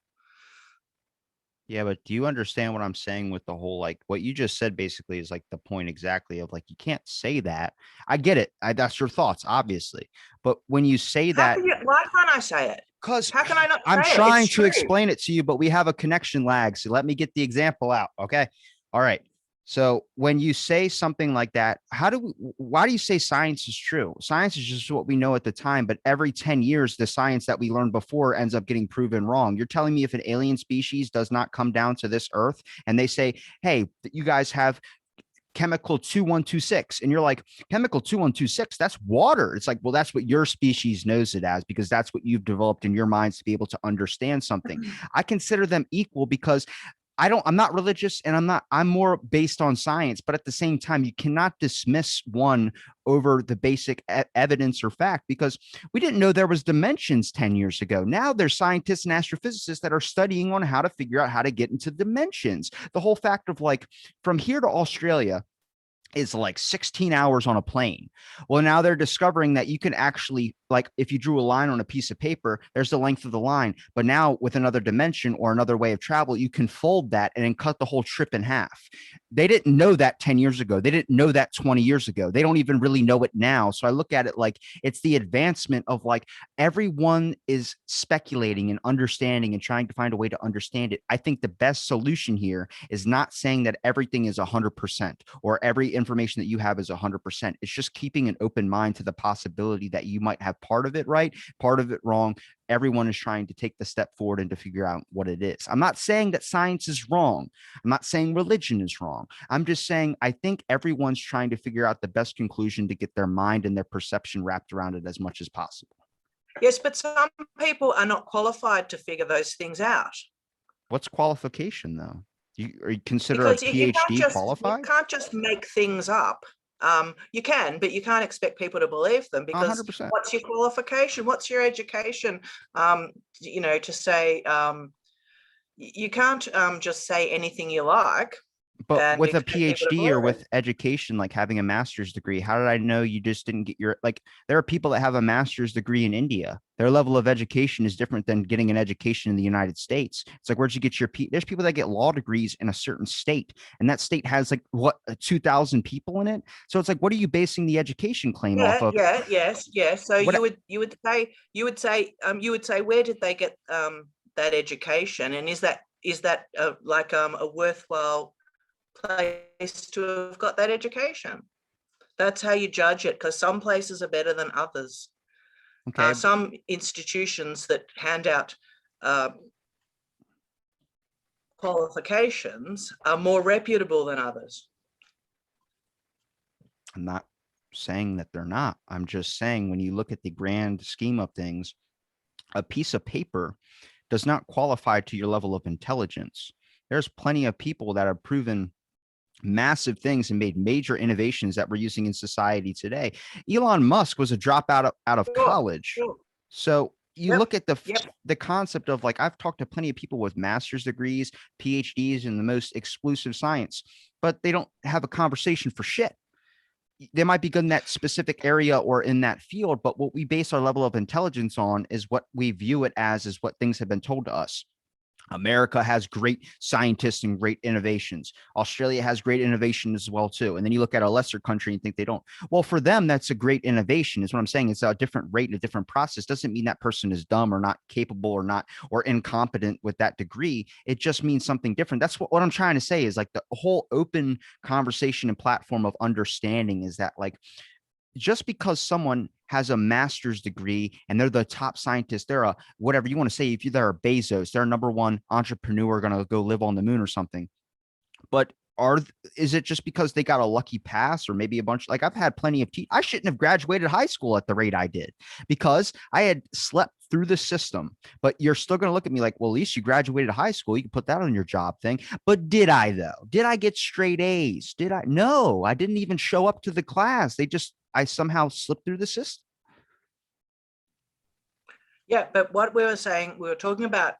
Yeah, but do you understand what I'm saying with the whole, like what you just said basically is like the point exactly of like, you can't say that. I get it. That's your thoughts, obviously. But when you say that, Why can't I say it? because how can I not I'm say trying it? to explain it to you, but we have a connection lag. So let me get the example out. Okay. All right. So when you say something like that, why do you say science is true? Science is just what we know at the time, but every 10 years, the science that we learned before ends up getting proven wrong. You're telling me if an alien species does not come down to this earth and they say, hey, you guys have chemical 2126, and you're like, chemical 2126, that's water. It's like, well, that's what your species knows it as, because that's what you've developed in your minds to be able to understand something. I consider them equal because I'm not religious, and I'm more based on science, but at the same time, you cannot dismiss one over the basic evidence or fact, because we didn't know there was dimensions 10 years ago. Now there's scientists and astrophysicists that are studying on how to figure out how to get into dimensions. The whole fact of like from here to Australia is like 16 hours on a plane. Well, now they're discovering that you can actually, like, if you drew a line on a piece of paper, there's the length of the line. But now with another dimension or another way of travel, you can fold that and then cut the whole trip in half. They didn't know that 10 years ago. They didn't know that 20 years ago. They don't even really know it now. So I look at it like it's the advancement of like everyone is speculating and understanding and trying to find a way to understand it. I think the best solution here is not saying that everything is 100% or every information that you have is 100%. It's just keeping an open mind to the possibility that you might have part of it right, part of it wrong. Everyone is trying to take the step forward and to figure out what it is. I'm not saying that science is wrong. I'm not saying religion is wrong. I'm just saying I think everyone's trying to figure out the best conclusion to get their mind and their perception wrapped around it as much as possible. Yes, but some people are not qualified to figure those things out. What's qualification though? You consider Because a you PhD you qualified? can't just make things up. You can, but you can't expect people to believe them, because 100%. what's your qualification? What's your education? To say you can't just say anything you like But and with a expect people to PhD or believe with it. education, like having a master's degree, how did I know you just didn't get your, like, there are people that have a master's degree in India. Their level of education is different than getting an education in the United States. It's like, where'd you get your there's people that get law degrees in a certain state, and that state has like what, 2,000 people in it. So it's like, what are you basing the education claim off of? Yes. So What you would say, where did they get that education, and is that a worthwhile place to have got that education? That's how you judge it, because some places are better than others. okay, Some institutions that hand out qualifications are more reputable than others. I'm not saying that they're not. I'm just saying when you look at the grand scheme of things, a piece of paper does not qualify to your level of intelligence. There's plenty of people that have proven massive things and made major innovations that we're using in society today. Elon Musk was a dropout out of Sure, college. sure. So you Yep, look at yep. the concept of, like, I've talked to plenty of people with master's degrees, PhDs in the most exclusive science, but they don't have a conversation for shit. They might be good in that specific area or in that field, but what we base our level of intelligence on is what we view it as, is what things have been told to us. America has great scientists and great innovations. Australia has great innovation as well too. And then you look at a lesser country and think they don't. Well, for them, that's a great innovation, is what I'm saying. It's a different rate and a different process. Doesn't mean that person is dumb or not capable or not, or incompetent with that degree. It just means something different. That's what I'm trying to say, is like the whole open conversation and platform of understanding is that, like, just because someone has a master's degree and they're the top scientist, they're a whatever you want to say, if they're a Bezos, they're a number one entrepreneur going to go live on the moon or something. But is it just because they got a lucky pass, or maybe a bunch, like I've had plenty of I shouldn't have graduated high school at the rate I did because I had slept through the system. But you're still going to look at me like, well, at least you graduated high school. You can put that on your job thing. But did I though? Did I get straight A's? Did I? No, I didn't even show up to the class. I somehow slipped through the system. Yeah, but what we were talking about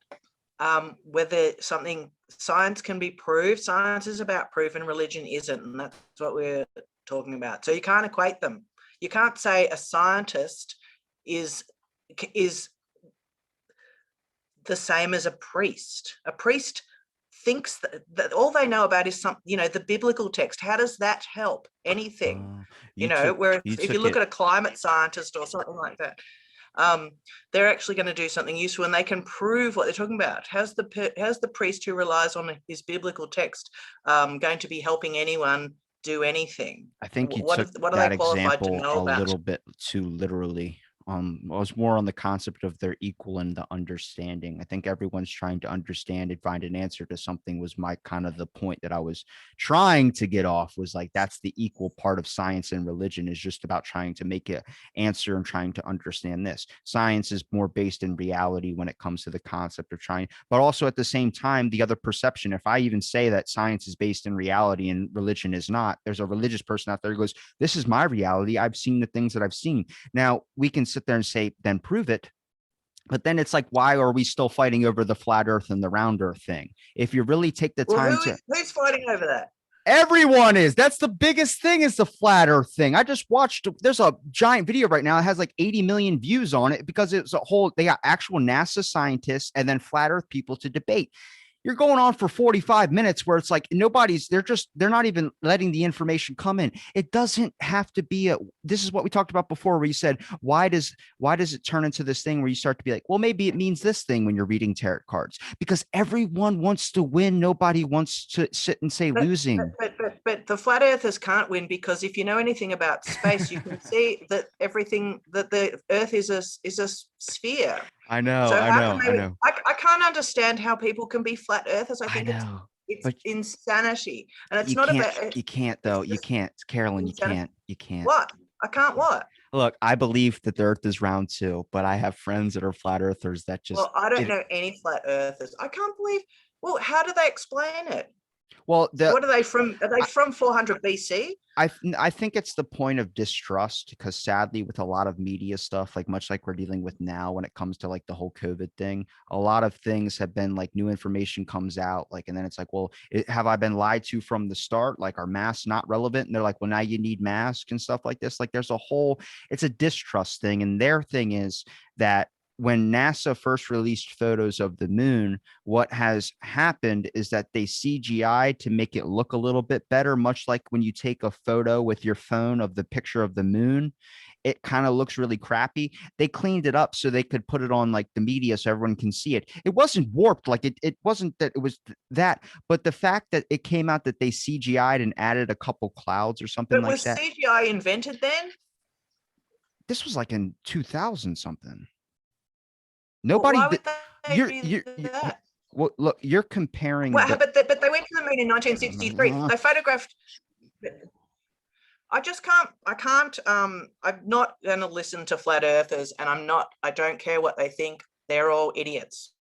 whether something, science can be proved. Science is about proof and religion isn't, and that's what we're talking about. So you can't equate them. You can't say a scientist is the same as a priest. A priest thinks that all they know about is the biblical text. How does that help anything? Where if you look at a climate scientist or something like that, they're actually going to do something useful, and they can prove what they're talking about. How's the priest who relies on his biblical text going to be helping anyone do anything? I think you What took are that they qualified to example know a about? little bit too literally. I was more on the concept of they're equal in the understanding. I think everyone's trying to understand and find an answer to something was my kind of the point that I was trying to get off, was like, that's the equal part of science and religion, is just about trying to make an answer and trying to understand this. Science is more based in reality when it comes to the concept of trying, but also at the same time, the other perception. If I even say that science is based in reality and religion is not, there's a religious person out there who goes, this is my reality. I've seen the things that I've seen. Now we can sit there and say, then prove it. But then it's like, why are we still fighting over the flat earth and the round earth thing? If you really take the Well, time to, who's fighting over that? everyone is. That's the biggest thing, is the flat earth thing. I just watched, there's a giant video right now. It has like 80 million views on it because it's a whole, they got actual NASA scientists and then flat earth people to debate. You're going on for 45 minutes where it's like they're not even letting the information come in. It doesn't have to be this is what we talked about before, where you said, why does it turn into this thing where you start to be like, well, maybe it means this thing when you're reading tarot cards, because everyone wants to win. Nobody wants to sit and say losing. But the flat earthers can't win, because if you know anything about space, you can see that that the earth is a sphere. I know. So I know. I can't understand how people can be flat earthers. I think it's insanity. And it's not about, you can't though. You can't, Carolyn, you can't. What? I can't what? Look, I believe that the earth is round too, but I have friends that are flat earthers that just, well, I don't know any flat earthers. I can't believe, well, how do they explain it? well, What are they from? Are they from 400 BC? I think it's the point of distrust, because sadly with a lot of media stuff, like much like we're dealing with now when it comes to like the whole COVID thing, a lot of things have been like new information comes out, like, and then it's like, well, have I been lied to from the start? Like, are masks not relevant? And they're like, well, now you need masks and stuff like this. Like there's a whole, it's a distrust thing. And their thing is that when NASA first released photos of the moon, what has happened is that they CGI to make it look a little bit better, much like when you take a photo with your phone of the picture of the moon. It kind of looks really crappy. They cleaned it up so they could put it on like the media so everyone can see it. It wasn't warped. Like it wasn't that it was that, but the fact that it came out that they CGI'd and added a couple clouds or something But like was that. CGI invented then? This was like in 2000 something. Well, Nobody, why would they you're do that? well, look, you're comparing. Well, but they went to the moon in 1963. They photographed. I just can't. I can't. I'm not going to listen to flat earthers, and I don't care what they think. They're all idiots,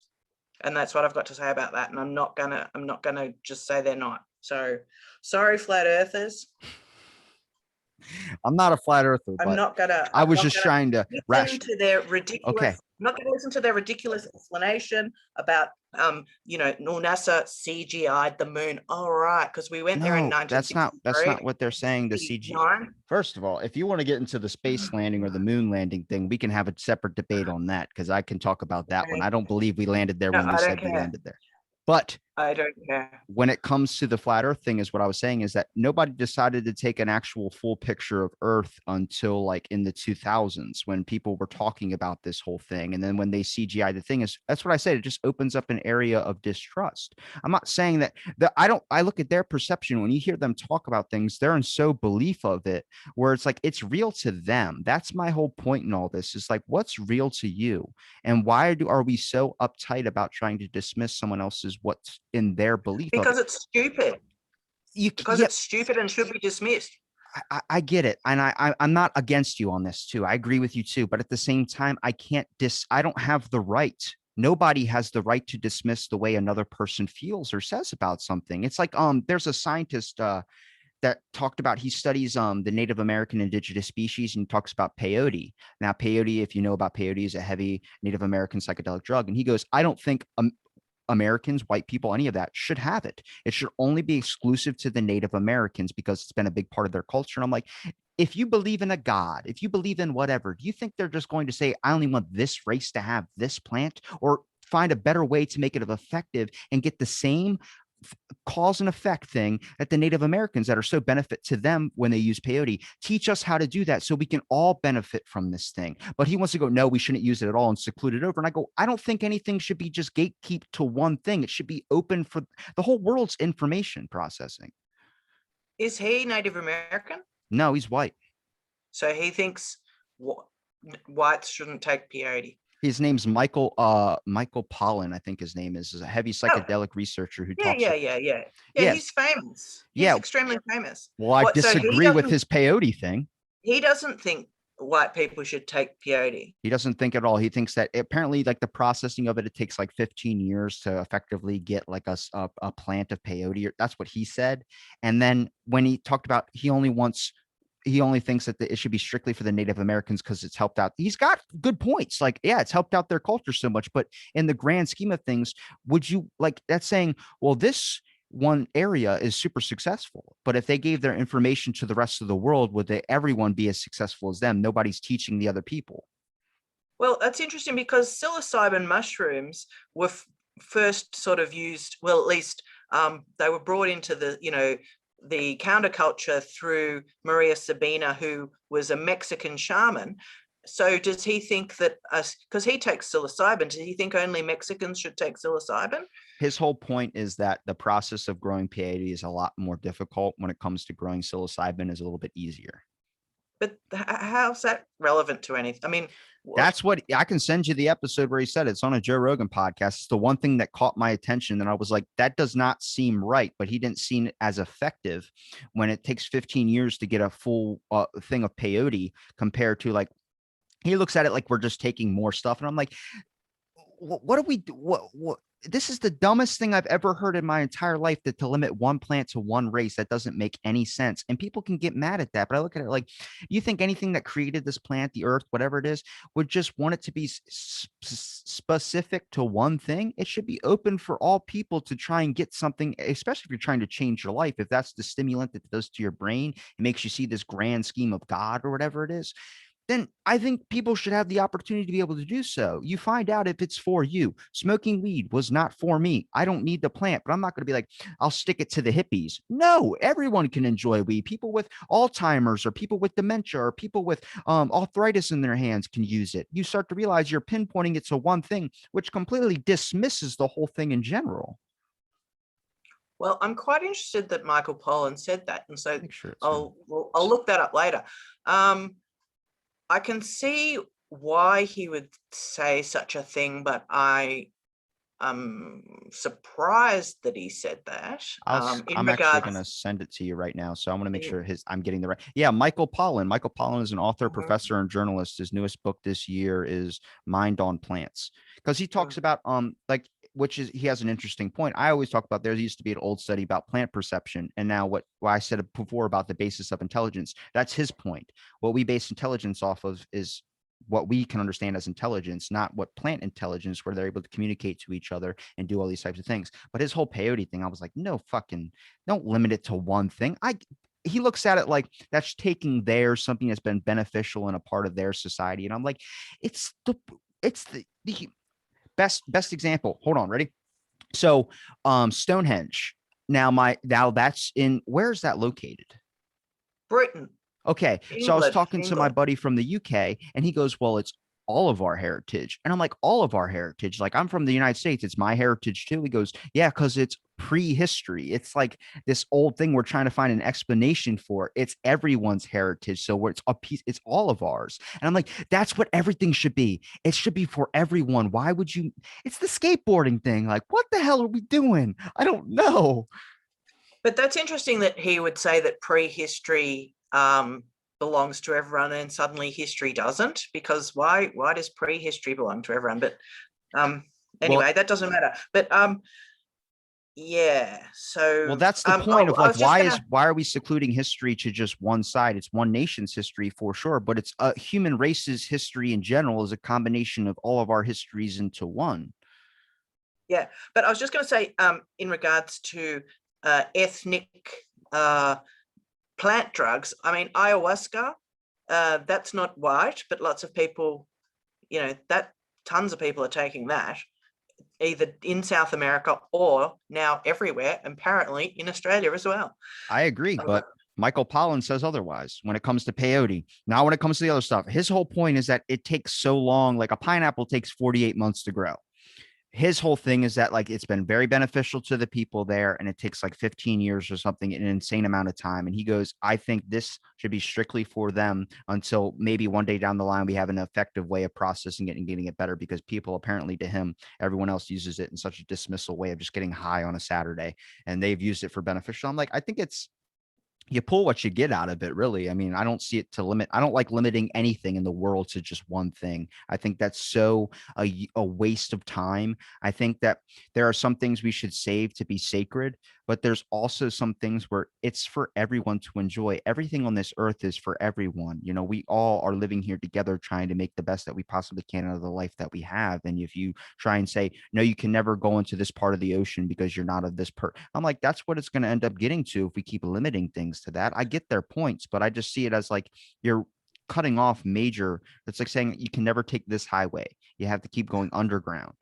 and that's what I've got to say about that. And I'm not gonna just say they're not. So, sorry, flat earthers. I'm not a flat earther, but I was just trying to listen to their ridiculous. Okay. I'm not going to listen to their ridiculous explanation about NASA CGI'd the moon. All right, because we went there in 1963. That's not what they're saying. The CGI. First of all, if you want to get into the space landing or the moon landing thing, we can have a separate debate on that, because I can talk about that one. I don't believe we landed there when we said we landed there. But I don't care. When it comes to the flat earth thing, is what I was saying, is that nobody decided to take an actual full picture of earth until like in the 2000s, when people were talking about this whole thing. And then when they CGI the thing, is that's what I said. It just opens up an area of distrust. I'm not saying that I look at their perception. When you hear them talk about things, they're in so belief of it, where it's like, it's real to them. That's my whole point in all this, is like, what's real to you? And why are we so uptight about trying to dismiss someone else's what's in their belief? Because it's stupid. It's stupid and should be dismissed. I get it. And I'm not against you on this too. I agree with you too. But at the same time, I don't have the right. Nobody has the right to dismiss the way another person feels or says about something. It's like, there's a scientist that talked about, he studies the Native American indigenous species, and talks about peyote. Now, peyote, if you know about peyote, is a heavy Native American psychedelic drug. And he goes, I don't think Americans, white people, any of that should have it. It should only be exclusive to the Native Americans, because it's been a big part of their culture. And I'm like, if you believe in a God, if you believe in whatever, do you think they're just going to say, I only want this race to have this plant, or find a better way to make it effective and get the same cause and effect thing that the Native Americans that are so benefit to them when they use peyote teach us how to do that so we can all benefit from this thing. But he wants to go, no, we shouldn't use it at all and seclude it over. And I go, I don't think anything should be just gatekeep to one thing. It should be open for the whole world's information processing. Is he Native American? No, he's white. So he thinks whites shouldn't take peyote. His name's Michael Pollan, I think his name is a heavy psychedelic researcher who talks. Yeah, he's famous. He's extremely famous. Well, I disagree with his peyote thing. He doesn't think white people should take peyote. He doesn't think at all. He thinks that apparently like the processing of it takes like 15 years to effectively get like a plant of peyote. That's what he said. And then when he talked about he only thinks that it should be strictly for the Native Americans because it's helped out. He's got good points. Like, yeah, it's helped out their culture so much. But in the grand scheme of things, would you like that's saying, well, this one area is super successful, but if they gave their information to the rest of the world, would everyone be as successful as them? Nobody's teaching the other people. Well, that's interesting because psilocybin mushrooms were first sort of used, well, at least they were brought into the counterculture through Maria Sabina, who was a Mexican shaman. So does he think that because he takes psilocybin, does he think only Mexicans should take psilocybin? His whole point is that the process of growing peyote is a lot more difficult. When it comes to growing psilocybin is a little bit easier. But how's that relevant to anything? I mean, that's what I can send you the episode where he said it's on a Joe Rogan podcast. It's the one thing that caught my attention. And I was like, that does not seem right, but he didn't seem as effective when it takes 15 years to get a full thing of peyote compared to like, he looks at it like we're just taking more stuff. And I'm like, what do we do? What? This is the dumbest thing I've ever heard in my entire life, that to limit one plant to one race, that doesn't make any sense. And people can get mad at that. But I look at it like, you think anything that created this plant, the earth, whatever it is, would just want it to be specific to one thing? It should be open for all people to try and get something, especially if you're trying to change your life. If that's the stimulant that does to your brain, it makes you see this grand scheme of God or whatever it is, then I think people should have the opportunity to be able to do so. You find out if it's for you. Smoking weed was not for me. I don't need the plant, but I'm not going to be like, I'll stick it to the hippies. No, everyone can enjoy weed. People with Alzheimer's or people with dementia or people with arthritis in their hands can use it. You start to realize you're pinpointing it to one thing, which completely dismisses the whole thing in general. Well, I'm quite interested that Michael Pollan said that. And so Sure I'll look that up later. I can see why he would say such a thing, but I am surprised that he said that. I'm actually going to send it to you right now. So I want to make sure I'm getting the right. Yeah, Michael Pollan. Michael Pollan is an author, professor, and journalist. His newest book this year is Mind on Plants, because he talks about he has an interesting point. I always talk about there used to be an old study about plant perception. And now what I said before about the basis of intelligence, that's his point. What we base intelligence off of is what we can understand as intelligence, not what plant intelligence, where they're able to communicate to each other and do all these types of things. But his whole peyote thing, I was like, no, don't limit it to one thing. He looks at it like that's taking something that's been beneficial and a part of their society. And I'm like, it's the best example. Hold on, ready? So Stonehenge. Now that's where's that located? Britain. Okay. So I was talking to my buddy from the UK and he goes, well, it's all of our heritage. And I'm like, all of our heritage? Like, I'm from the United States. It's my heritage too. He goes, yeah, because it's prehistory. It's like this old thing we're trying to find an explanation for. It's everyone's heritage. So it's a piece, it's all of ours. And I'm like, that's what everything should be. It should be for everyone. Why would you? It's the skateboarding thing. Like, what the hell are we doing? I don't know. But that's interesting that he would say that prehistory belongs to everyone and suddenly history doesn't, because why does prehistory belong to everyone? But anyway, that doesn't matter. But yeah, so that's the point of like, why are we secluding history to just one side? It's one nation's history for sure, but it's a human race's history in general is a combination of all of our histories into one. Yeah, but I was just going to say in regards to ethnic plant drugs, I mean, ayahuasca, that's not white, but lots of people, that tons of people are taking that. either in South America or now everywhere, apparently in Australia as well. I agree, but Michael Pollan says otherwise when it comes to peyote. Now, when it comes to the other stuff, his whole point is that it takes so long. Like a pineapple takes 48 months to grow. His whole thing is that like it's been very beneficial to the people there, and it takes like 15 years or something, an insane amount of time. And he goes, I think this should be strictly for them until maybe one day down the line we have an effective way of processing it and getting it better, because people, apparently to him, everyone else uses it in such a dismissal way of just getting high on a Saturday, and they've used it for beneficial. I'm like, I think it's, you pull what you get out of it, really. I mean, I don't see it to limit. I don't like limiting anything in the world to just one thing. I think that's so a waste of time. I think that there are some things we should save to be sacred, but there's also some things where it's for everyone to enjoy. Everything on this earth is for everyone. You know, we all are living here together trying to make the best that we possibly can out of the life that we have. And if you try and say, no, you can never go into this part of the ocean because you're not of this I'm like, that's what it's going to end up getting to if we keep limiting things to that. I get their points, but I just see it as like you're cutting off major. It's like saying you can never take this highway. You have to keep going underground.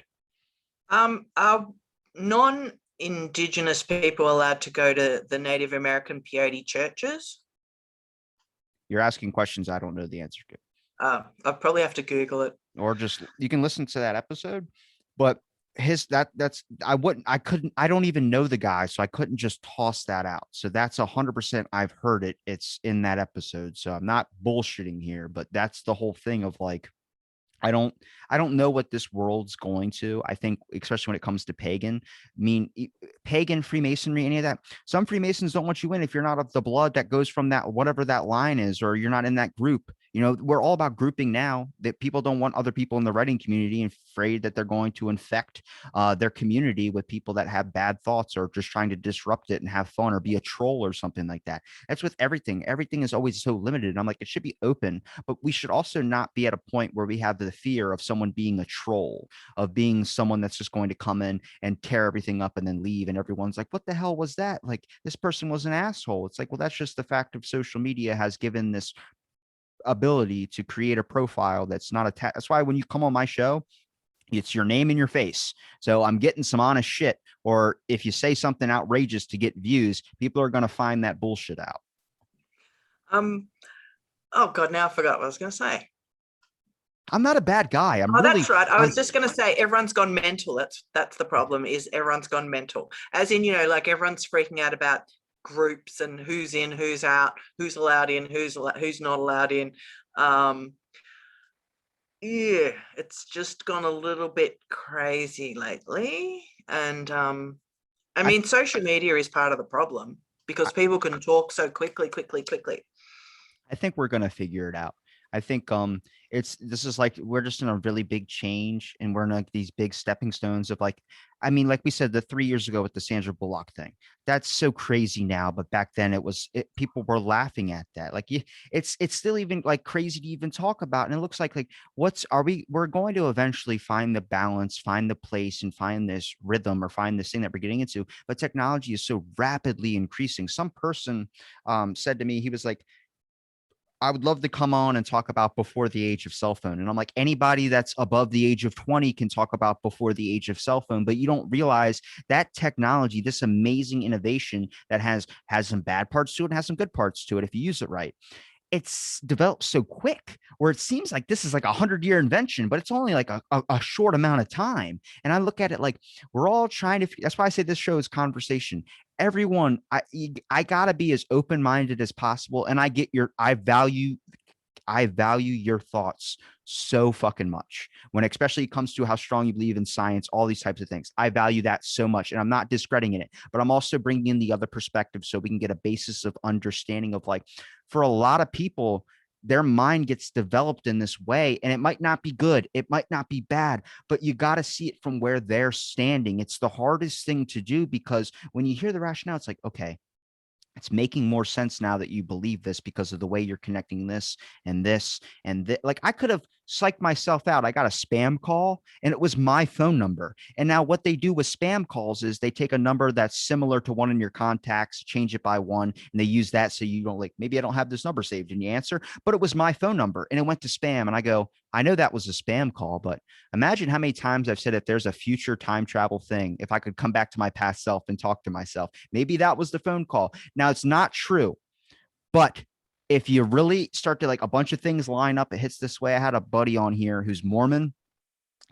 Are non-Indigenous people allowed to go to the Native American peyote churches? You're asking questions I don't know the answer to. I'll probably have to Google it. Or just, you can listen to that episode, but I don't even know the guy, so I couldn't just toss that out. So that's 100%. I've heard it. It's in that episode. So I'm not bullshitting here, but that's the whole thing of like, I don't know what this world's going to. I think, especially when it comes to pagan, pagan, Freemasonry, any of that. Some Freemasons don't want you in if you're not of the blood that goes from that, whatever that line is, or you're not in that group. You know, we're all about grouping now, that people don't want other people in the writing community, afraid that they're going to infect their community with people that have bad thoughts or just trying to disrupt it and have fun or be a troll or something like that. That's with everything. Everything is always so limited. And I'm like, it should be open, but we should also not be at a point where we have the fear of someone being a troll, of being someone that's just going to come in and tear everything up and then leave. And everyone's like, what the hell was that? Like, this person was an asshole. It's like, well, that's just the fact of social media has given this ability to create a profile that's not attached. That's why when you come on my show, it's your name and your face. So I'm getting some honest shit. Or if you say something outrageous to get views, people are going to find that bullshit out. Oh God, now I forgot what I was going to say. I'm not a bad guy. That's right. I was just going to say everyone's gone mental. That's the problem, is everyone's gone mental. As in, you know, like everyone's freaking out about groups and who's in, who's out, who's allowed in, who's not allowed in. Yeah, it's just gone a little bit crazy lately. And I mean, social media is part of the problem because people can talk so quickly. I think we're going to figure it out. I think this is like, we're just in a really big change, and we're in like these big stepping stones of like, I mean, like we said, the 3 years ago with the Sandra Bullock thing, that's so crazy now. But back then people were laughing at that. Like, it's still even like crazy to even talk about. And it looks like we're going to eventually find the balance, find the place, and find this rhythm, or find this thing that we're getting into. But technology is so rapidly increasing. Some person said to me, he was like, I would love to come on and talk about before the age of cell phone. And I'm like, anybody that's above the age of 20 can talk about before the age of cell phone, but you don't realize that technology, this amazing innovation that has some bad parts to it and has some good parts to it if you use it right. It's developed so quick, where it seems like this is like 100-year invention, but it's only like a short amount of time. And I look at it like we're all trying to, that's why I say this show is conversation. Everyone, I gotta be as open-minded as possible. And I value your thoughts so fucking much, when especially it comes to how strong you believe in science, all these types of things. I value that so much, and I'm not discrediting it, but I'm also bringing in the other perspective so we can get a basis of understanding of, like, for a lot of people, their mind gets developed in this way, and it might not be good, it might not be bad, but you got to see it from where they're standing. It's the hardest thing to do, because when you hear the rationale, it's like, okay, it's making more sense now that you believe this because of the way you're connecting this and this and that. Like, I could have psych myself out. I got a spam call and it was my phone number. And now what they do with spam calls is they take a number that's similar to one in your contacts, change it by one, and they use that. So you don't like, maybe I don't have this number saved, and you answer, but it was my phone number and it went to spam. And I go, I know that was a spam call, but imagine how many times I've said, if there's a future time travel thing, if I could come back to my past self and talk to myself, maybe that was the phone call. Now it's not true, but if you really start to like a bunch of things line up, it hits this way. I had a buddy on here who's Mormon,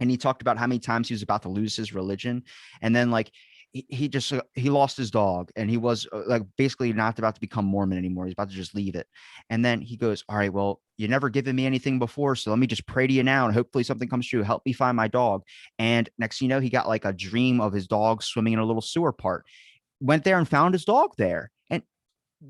and he talked about how many times he was about to lose his religion. And then like he lost his dog, and he was like basically not about to become Mormon anymore. He's about to just leave it. And then he goes, all right, well, you never given me anything before, so let me just pray to you now and hopefully something comes true. Help me find my dog. And next thing you know, he got like a dream of his dog swimming in a little sewer part. Went there and found his dog there. And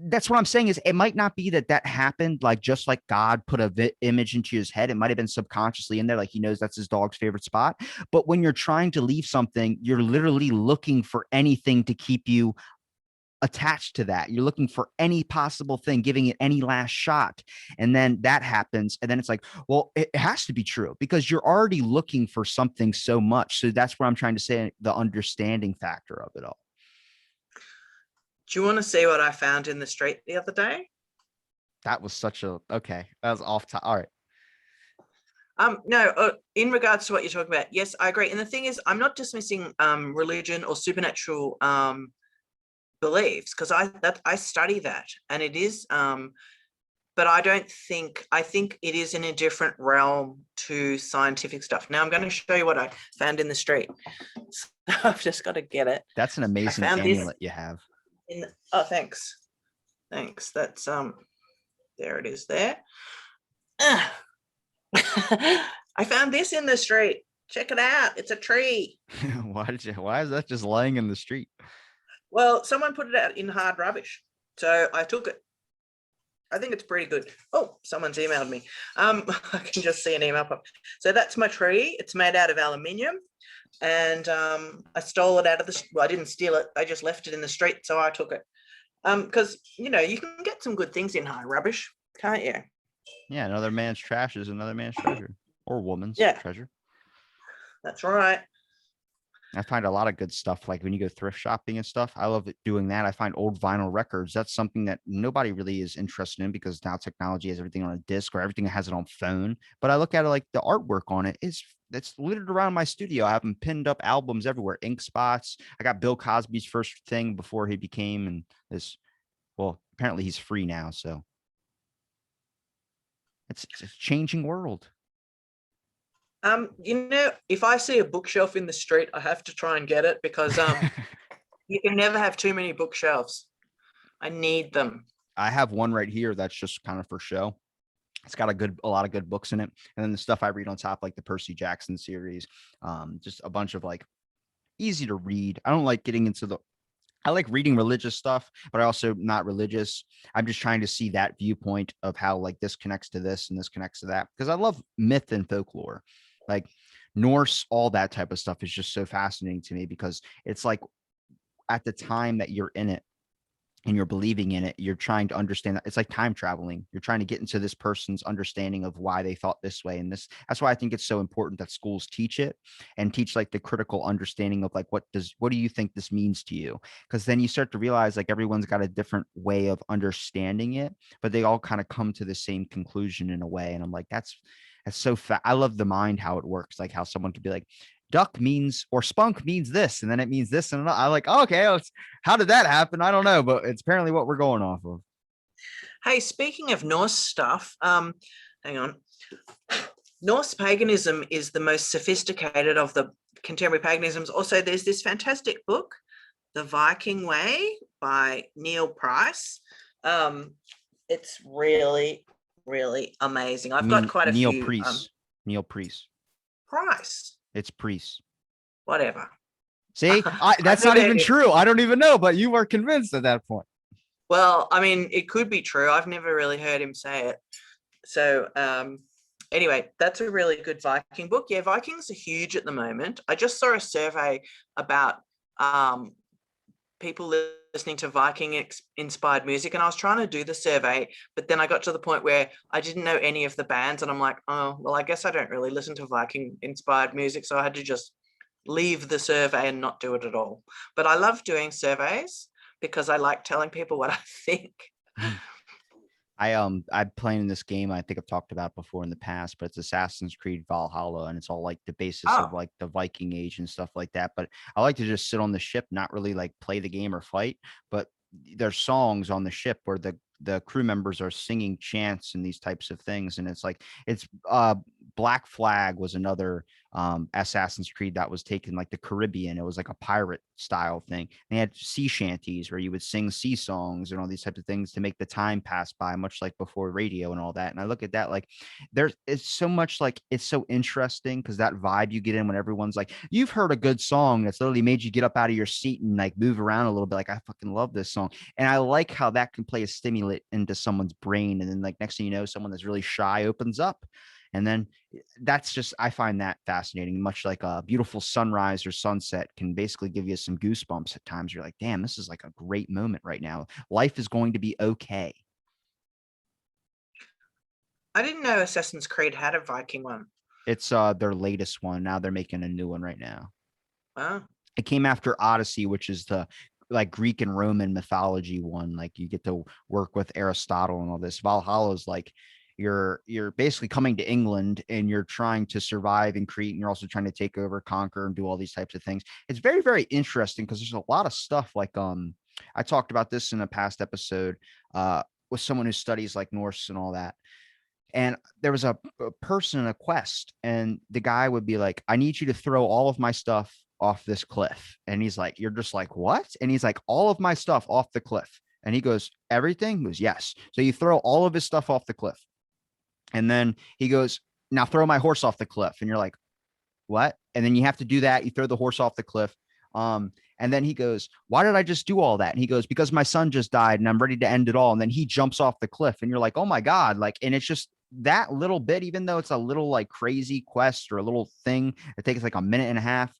that's what I'm saying is it might not be that happened like just like God put a image into his head. It might have been subconsciously in there, like he knows that's his dog's favorite spot. But when you're trying to leave something, you're literally looking for anything to keep you attached to that. You're looking for any possible thing, giving it any last shot. And then that happens. And then it's like, well, it has to be true because you're already looking for something so much. So that's what I'm trying to say, the understanding factor of it all. Do you want to see what I found in the street the other day? That was such a, okay. That was off time. All right. No, in regards to what you're talking about, yes, I agree. And the thing is, I'm not dismissing religion or supernatural beliefs, because I study that, and it is, but I think it is in a different realm to scientific stuff. Now I'm going to show you what I found in the street. So I've just got to get it. That's an amazing amulet you have. Oh, thanks. That's there it is there. I found this in the street. Check it out. It's a tree. Why is that just laying in the street? Well, someone put it out in hard rubbish, so I took it. I think it's pretty good. Oh, someone's emailed me. I can just see an email pop. So that's my tree. It's made out of aluminium, and I stole it out of the. Well, I didn't steal it. I just left it in the street, so I took it. Because you can get some good things in hard rubbish, can't you? Yeah, another man's trash is another man's treasure, or woman's treasure. That's right. I find a lot of good stuff. Like when you go thrift shopping and stuff, I love doing that. I find old vinyl records. That's something that nobody really is interested in because now technology has everything on a disc or everything has it on phone. But I look at it like the artwork on it that's littered around my studio. I have them pinned up, albums everywhere, ink spots. I got Bill Cosby's first thing before he became, and this, well, apparently he's free now. So it's a changing world. If I see a bookshelf in the street, I have to try and get it because you can never have too many bookshelves. I need them. I have one right here that's just kind of for show. It's got a lot of good books in it. And then the stuff I read on top, like the Percy Jackson series, just a bunch of like easy to read. I don't like getting into I like reading religious stuff, but I also not religious. I'm just trying to see that viewpoint of how like this connects to this and this connects to that. Because I love myth and folklore, like Norse, all that type of stuff is just so fascinating to me because it's like at the time that you're in it and you're believing in it, you're trying to understand that it's like time traveling. You're trying to get into this person's understanding of why they thought this way. And that's why I think it's so important that schools teach it and teach like the critical understanding of like, what do you think this means to you? Because then you start to realize like everyone's got a different way of understanding it, but they all kind of come to the same conclusion in a way. And I'm like, that's so I love the mind, how it works, like how someone could be like, duck means, or spunk means this, and then it means this. And I'm like, oh, okay, how did that happen? I don't know, but it's apparently what we're going off of. Hey, speaking of Norse stuff, hang on. Norse paganism is the most sophisticated of the contemporary paganisms. Also, there's this fantastic book, The Viking Way by Neil Price. It's really, really amazing. I've got quite a few. Neil Priest. Price. It's Priest. Whatever. See, that's not even true. I don't even know, but you were convinced at that point. Well, I mean, it could be true. I've never really heard him say it. So anyway, that's a really good Viking book. Yeah, Vikings are huge at the moment. I just saw a survey about people listening to Viking inspired music, and I was trying to do the survey, but then I got to the point where I didn't know any of the bands, and I'm like, oh, well, I guess I don't really listen to Viking inspired music, so I had to just leave the survey and not do it at all. But I love doing surveys because I like telling people what I think. I'm playing this game. I think I've talked about before in the past, but it's Assassin's Creed Valhalla, and it's all like the basis of Oh, like the Viking Age and stuff like that. But I like to just sit on the ship, not really like play the game or fight, but there's songs on the ship where the crew members are singing chants and these types of things, and it's like it's Black Flag was another Assassin's Creed that was taken like the Caribbean. It was like a pirate style thing. They had sea shanties where you would sing sea songs and all these types of things to make the time pass by, much like before radio and all that. And I look at that like there's it's so much like it's so interesting because that vibe you get in when everyone's like, you've heard a good song that's literally made you get up out of your seat and like move around a little bit. Like, I fucking love this song. And I like how that can play a stimulant into someone's brain. And then like next thing you know, someone that's really shy opens up. And then that's just, I find that fascinating, much like a beautiful sunrise or sunset can basically give you some goosebumps at times. You're like, damn, this is like a great moment right now. Life is going to be okay. I didn't know Assassin's Creed had a Viking one. It's their latest one. Now they're making a new one right now. Wow. It came after Odyssey, which is the like Greek and Roman mythology one. Like you get to work with Aristotle and all this. Valhalla is like you're basically coming to England and you're trying to survive in Crete, and you're also trying to take over, conquer, and do all these types of things. It's very, very interesting because there's a lot of stuff like I talked about this in a past episode with someone who studies like Norse and all that. And there was a person in a quest, and the guy would be like, I need you to throw all of my stuff off this cliff. And he's like, you're just like, what? And he's like, all of my stuff off the cliff. And he goes, everything? He goes, yes. So you throw all of his stuff off the cliff. And then he goes, now throw my horse off the cliff. And you're like, what? And then you have to do that. You throw the horse off the cliff. And then he goes, why did I just do all that? And he goes, because my son just died and I'm ready to end it all. And then he jumps off the cliff and you're like, oh my God. Like, and it's just that little bit, even though it's a little like crazy quest or a little thing that takes like a minute and a half,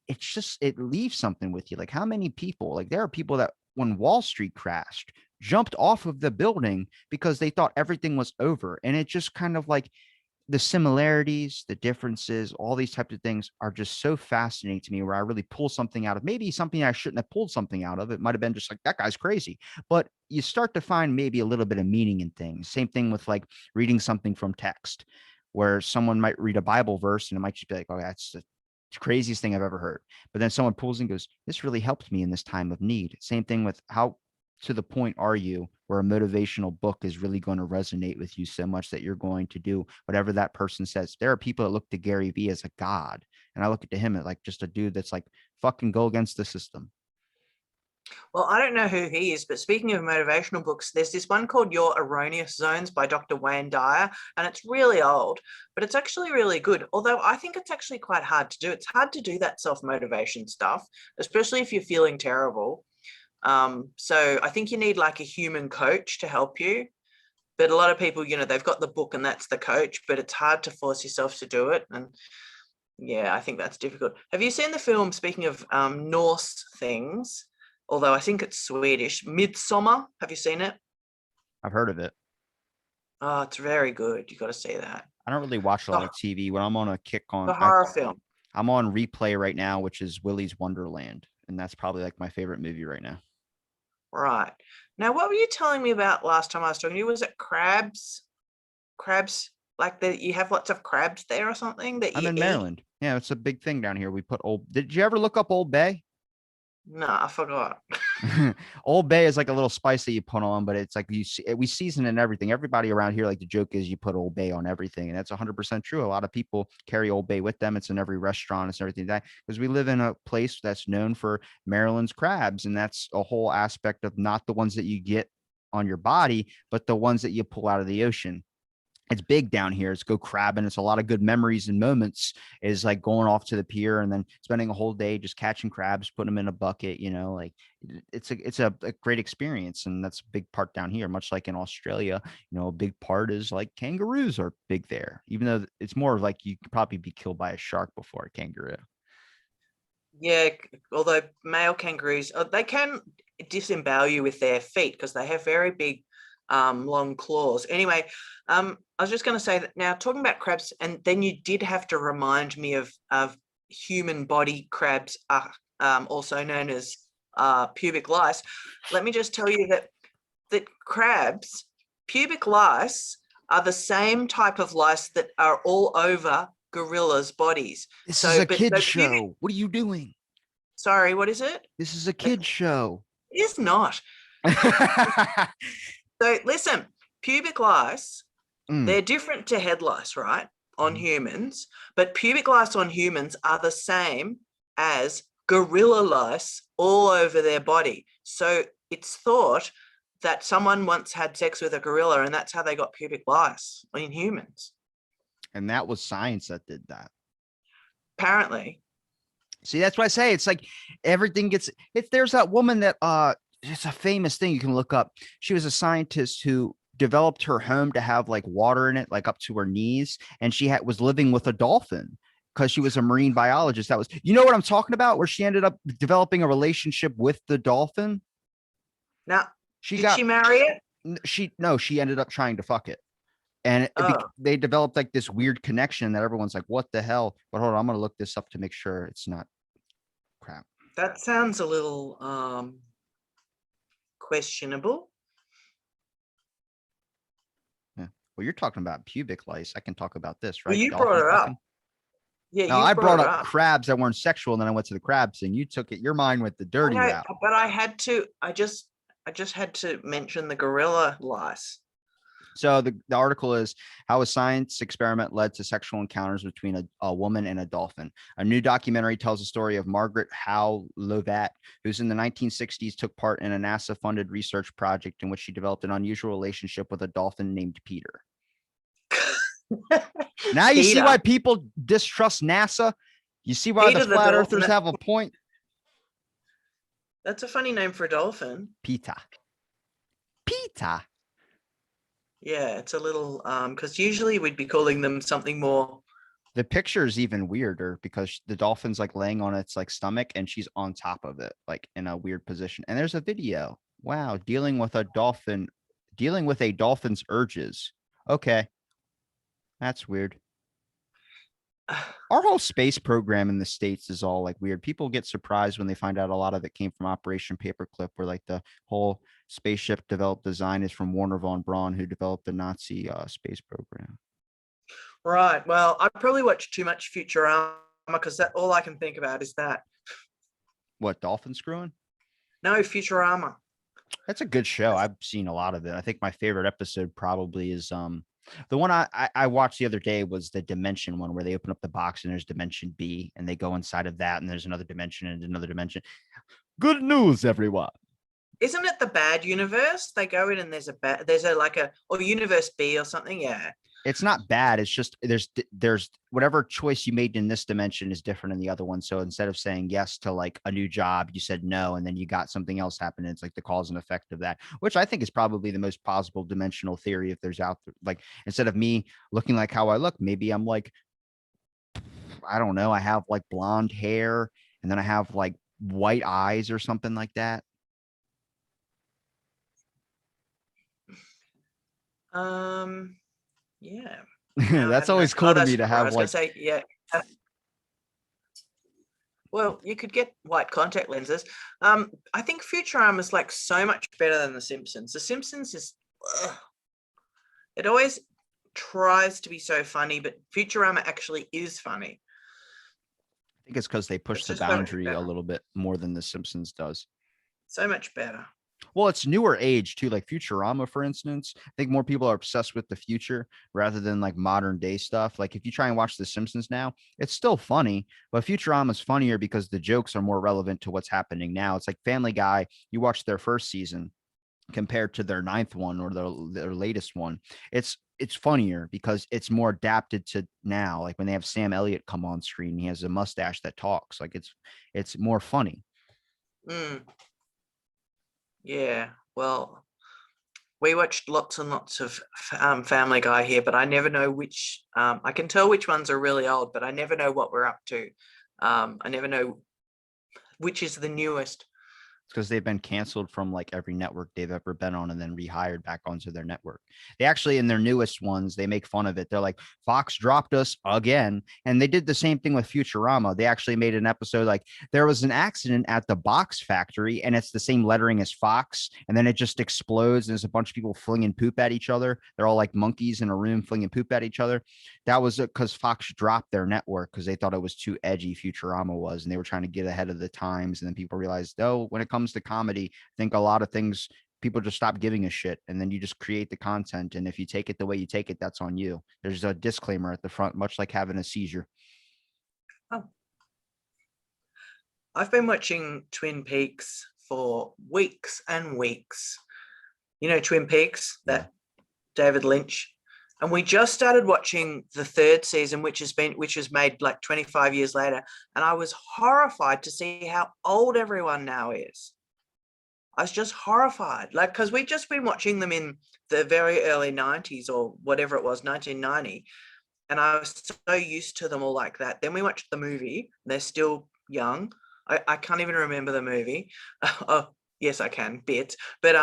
it's just, it leaves something with you. Like how many people, like there are people that when Wall Street crashed, jumped off of the building because they thought everything was over. And it just kind of like the similarities, the differences, all these types of things are just so fascinating to me where I really pull something out of maybe something I shouldn't have pulled something out of. It might have been just like, that guy's crazy, but you start to find maybe a little bit of meaning in things. Same thing with like reading something from text where someone might read a Bible verse and it might just be like, oh, that's the craziest thing I've ever heard. But then someone pulls and goes, this really helped me in this time of need. Same thing with how to the point are you where a motivational book is really going to resonate with you so much that you're going to do whatever that person says. There are people that look to Gary Vee as a god, and I look at him as like just a dude that's like fucking go against the system. Well, I don't know who he is, but speaking of motivational books, there's this one called Your Erroneous Zones by Dr. Wayne Dyer, and it's really old, but it's actually really good. Although I think it's actually quite hard to do. It's hard to do that self-motivation stuff, especially if you're feeling terrible. So I think you need like a human coach to help you. But a lot of people, you know, they've got the book and that's the coach, but it's hard to force yourself to do it. And yeah, I think that's difficult. Have you seen the film, speaking of Norse things, although I think it's Swedish, Midsummer? Have you seen it? I've heard of it. Oh, it's very good. You got to see that. I don't really watch a lot of TV. When I'm on a kick The on, horror film. I'm on replay right now, which is Willy's Wonderland, and that's probably like my favorite movie right now. Right. Now, what were you telling me about last time I was talking to you? Was it crabs? Crabs, like you have lots of crabs there or something that I'm you in eat? Maryland. Yeah, it's a big thing down here. We put did you ever look up Old Bay? No, I forgot. Old Bay is like a little spice that you put on, but it's like we season and everything. Everybody around here, like the joke is you put Old Bay on everything, and that's 100% true. A lot of people carry Old Bay with them. It's in every restaurant. It's everything that because we live in a place that's known for Maryland's crabs, and that's a whole aspect of not the ones that you get on your body, but the ones that you pull out of the ocean. It's big down here. It's go crabbing. It's a lot of good memories and moments is like going off to the pier and then spending a whole day just catching crabs, putting them in a bucket, you know, like it's a great experience. And that's a big part down here, much like in Australia, you know, a big part is like kangaroos are big there, even though it's more like you could probably be killed by a shark before a kangaroo. Yeah, although male kangaroos, they can disembowel you with their feet because they have very big, long claws. Anyway, I was just going to say that now talking about crabs, and then you did have to remind me of human body crabs, also known as pubic lice. Let me just tell you that crabs, pubic lice, are the same type of lice that are all over gorillas' bodies. This is So, a but kid no pubic. show. What are you doing? Sorry, what is it? This is a It kid show. is not. So listen, pubic lice, Mm, they're different to head lice, right? On mhm. humans, but pubic lice on humans are the same as gorilla lice all over their body. So it's thought that someone once had sex with a gorilla and that's how they got pubic lice in humans. And that was science that did that. Apparently. See, that's why I say it's like everything gets if there's that woman that it's a famous thing you can look up. She was a scientist who developed her home to have like water in it, like up to her knees, and she was living with a dolphin because she was a marine biologist. That was, you know what I'm talking about, where she ended up developing a relationship with the dolphin. Now, She did got she marry it? she no, she ended up trying to fuck it. And Oh, they developed like this weird connection that everyone's like, what the hell? But hold on, I'm gonna look this up to make sure it's not crap. that sounds a little questionable. Yeah. Well, you're talking about pubic lice. I can talk about this, Well, right? you brought Dolphin it up. fucking. Yeah, No, you I brought brought it up up. crabs that weren't sexual, and then I went to the crabs, and you took it. Your mind went the I dirty know, route. but I had to. I just had to mention the gorilla lice. So the article is how a science experiment led to sexual encounters between a woman and a dolphin. A new documentary tells the story of Margaret Howe Lovat, who's in the 1960s took part in a NASA-funded research project in which she developed an unusual relationship with a dolphin named Peter. Now you see why Peter. people distrust NASA. You see why the Peter the flat dolphin. earthers have a point. That's a funny name for a dolphin. Peter. Peter. Yeah, it's a little because usually we'd be calling them something more. The picture is even weirder because the dolphin's like laying on its like stomach and she's on top of it, like in a weird position. And there's a video. Wow, dealing with a dolphin's urges. Okay, that's weird. Our whole space program in the States is all like weird. People get surprised when they find out a lot of it came from Operation Paperclip, where like the whole spaceship developed design is from Warner von Braun, who developed the Nazi space program. Right. Well, I probably watched too much Futurama because that all I can think about is that. What, dolphin screwing? No, Futurama. That's a good show. I've seen a lot of it. I think my favorite episode probably is the one I watched the other day was the dimension one, where they open up the box and there's dimension B and they go inside of that and there's another dimension and another dimension. Good news, everyone. Isn't it the bad universe? They go in and there's a like a or universe B or something. Yeah. It's not bad. It's just there's whatever choice you made in this dimension is different in the other one. So instead of saying yes to like a new job, you said no, and then you got something else happen. It's like the cause and effect of that, which I think is probably the most plausible dimensional theory. If there's out there, like instead of me looking like how I look, maybe I'm like, I don't know, I have like blonde hair and then I have like white eyes or something like that. Yeah. Now I That's had no. always Oh, cool to that's me to what I have was going like, to say. Yeah. Well, you could get white contact lenses. I think Futurama is like so much better than The Simpsons. The Simpsons is, it always tries to be so funny, but Futurama actually is funny. I think it's because they push It's the just so much boundary a better. little bit more than The Simpsons does. So much better. Well, it's newer age too, like Futurama, for instance. I think more people are obsessed with the future rather than like modern day stuff. Like if you try and watch The Simpsons now, it's still funny, but Futurama is funnier because the jokes are more relevant to what's happening now. It's like Family Guy. You watch their first season compared to their ninth one or their latest one. It's funnier because it's more adapted to now. Like when they have Sam Elliott come on screen, he has a mustache that talks. Like it's more funny. Mm. Yeah. Well, we watched lots and lots of Family Guy here, but I never know which. I can tell which ones are really old, but I never know what we're up to. I never know which is the newest? Because they've been canceled from like every network they've ever been on and then rehired back onto their network. They actually, in their newest ones, they make fun of it. They're like, Fox dropped us again. And they did the same thing with Futurama. They actually made an episode like there was an accident at the box factory and it's the same lettering as Fox. And then it just explodes. And there's a bunch of people flinging poop at each other. They're all like monkeys in a room flinging poop at each other. That was because Fox dropped their network because they thought it was too edgy. Futurama was, and they were trying to get ahead of the times. And then people realized, oh, when it comes to comedy, I think a lot of things people just stop giving a shit, and then you just create the content. And if you take it the way you take it, that's on you. There's a disclaimer at the front, much like having a seizure. Oh, I've been watching Twin Peaks for weeks and weeks. You know, Twin Peaks, that David Lynch. And we just started watching the 3rd season, which was made like 25 years later. And I was horrified to see how old everyone now is. I was just horrified, like, because we'd just been watching them in the very early 90s or whatever it was, 1990. And I was so used to them all like that. Then we watched the movie. They're still young. I can't even remember the movie. Oh, yes, I can, bits. But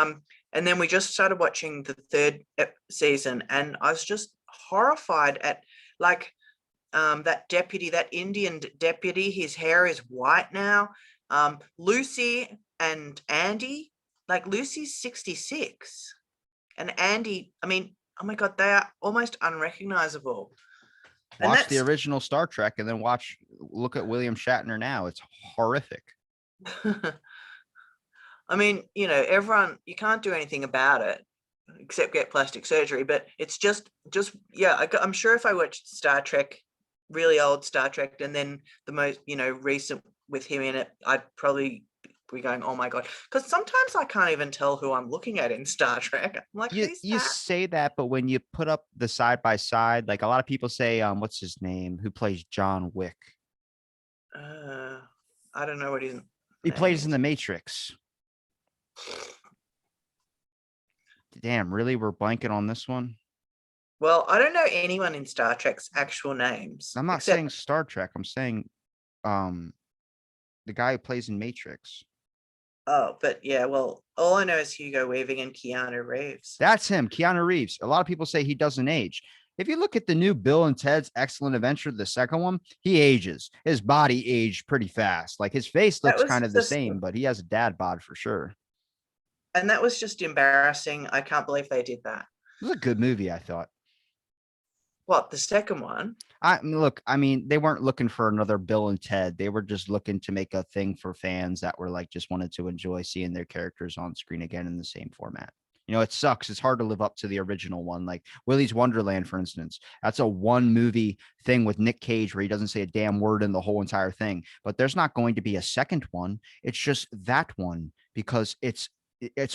and then we just started watching the 3rd season, and I was just horrified at like that deputy, that Indian deputy. His hair is white now. Lucy and Andy, like Lucy's 66, and Andy, I mean, oh my God, they are almost unrecognizable. Watch the original Star Trek and then look at William Shatner now. It's horrific. I mean, you know, everyone, you can't do anything about it except get plastic surgery, but it's just, yeah, I'm sure if I watched Star Trek, really old Star Trek, and then the most, you know, recent with him in it, I'd probably be going, oh my God. Because sometimes I can't even tell who I'm looking at in Star Trek. I'm like, you say that, but when you put up the side by side, like a lot of people say, what's his name? Who plays John Wick? I don't know what he plays in The Matrix. Damn, really? We're blanking on this one? Well, I don't know anyone in Star Trek's actual names. I'm not saying Star Trek. I'm saying the guy who plays in Matrix. Oh, but yeah, well, all I know is Hugo Weaving and Keanu Reeves. That's him, Keanu Reeves. A lot of people say he doesn't age. If you look at the new Bill and Ted's Excellent Adventure, the second one, he ages. His body aged pretty fast. Like his face looks kind of the same, but he has a dad bod for sure. And that was just embarrassing. I can't believe they did that. It was a good movie, I thought. What, the second one? I mean, they weren't looking for another Bill and Ted. They were just looking to make a thing for fans that were like, just wanted to enjoy seeing their characters on screen again in the same format. You know, it sucks. It's hard to live up to the original one. Like Willy's Wonderland, for instance, that's a one movie thing with Nick Cage where he doesn't say a damn word in the whole entire thing, but there's not going to be a second one. It's just that one because it's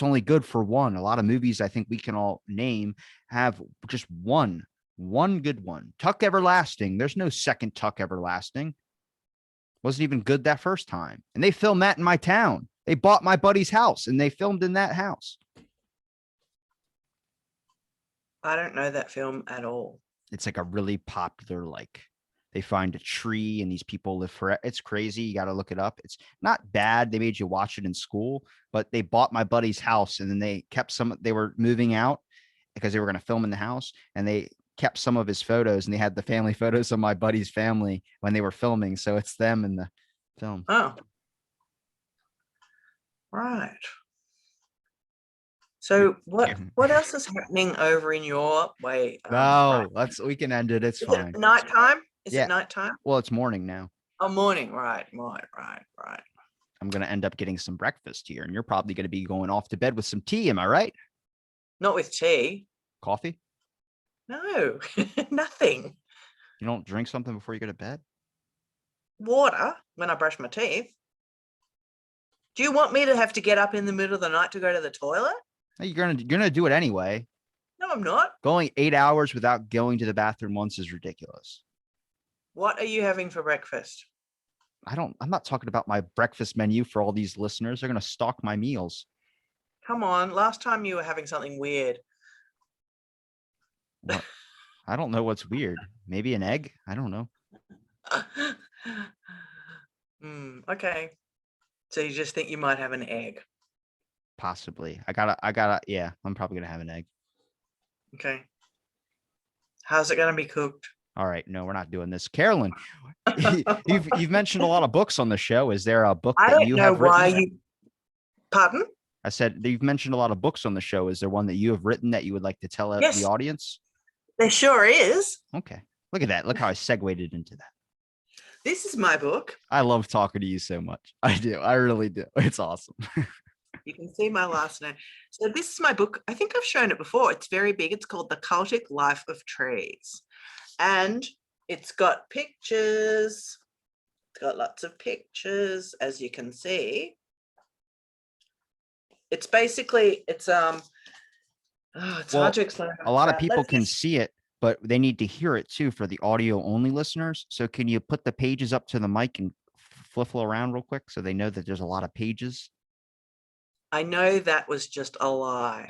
only good for one. A lot of movies I think we can all name have just one good one. Tuck Everlasting. There's no second Tuck Everlasting. Wasn't even good that first time. And they filmed that in my town. They bought my buddy's house and they filmed in that house. I don't know that film at all. It's like a really popular, like they find a tree and these people live forever. It's crazy. You got to look it up. It's not bad. They made you watch it in school, but they bought my buddy's house and then they kept they were moving out because they were going to film in the house and they kept some of his photos and they had the family photos of my buddy's family when they were filming. So it's them in the film. Oh, right. So what else is happening over in your way? No, we can end it. It's fine. It nighttime? Is it nighttime? Well, it's morning now. Oh, morning. Right. I'm going to end up getting some breakfast here and you're probably going to be going off to bed with some tea. Am I right? Not with tea. Coffee? No, nothing. You don't drink something before you go to bed? Water when I brush my teeth. Do you want me to have to get up in the middle of the night to go to the toilet? You're gonna do it anyway. No, I'm not. Going 8 hours without going to the bathroom once is ridiculous. What are you having for breakfast? I'm not talking about my breakfast menu for all these listeners. They're gonna stalk my meals. Come on. Last time you were having something weird. What? I don't know what's weird. Maybe an egg? I don't know. Okay. So you just think you might have an egg. Possibly. Yeah, I'm probably gonna have an egg. Okay. How's it going to be cooked? All right, no, we're not doing this. Carolyn, you've mentioned a lot of books on the show. Is there a book I that don't you know have written? why you. Pardon? I said you've mentioned a lot of books on the show. Is there one that you have written that you would like to tell the Yes, audience? there sure is. Okay. Look at that. Look how I segued into that. This is my book. I love talking to you so much. I do. I really do. It's awesome. You can see my last name. So this is my book. I think I've shown it before. It's very big. It's called The Cultic Life of Trees. And it's got pictures. It's got lots of pictures, as you can see. It's basically, it's hard to explain. A lot of people can see it, but they need to hear it too for the audio only listeners. So can you put the pages up to the mic and fliffle around real quick so they know that there's a lot of pages? I know that was just a lie.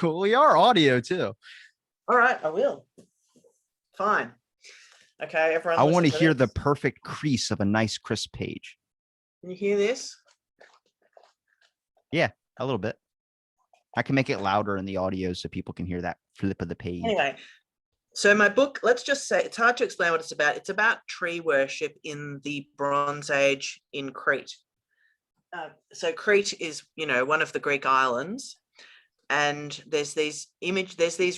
Well, we are audio too. All right, I will. Fine. Okay, everyone. I want to hear the perfect crease of a nice crisp page. Can you hear this? Yeah, a little bit. I can make it louder in the audio so people can hear that flip of the page. Anyway, so my book, let's just say, it's hard to explain what it's about. It's about tree worship in the Bronze Age in Crete. So Crete is, one of the Greek islands, and there's these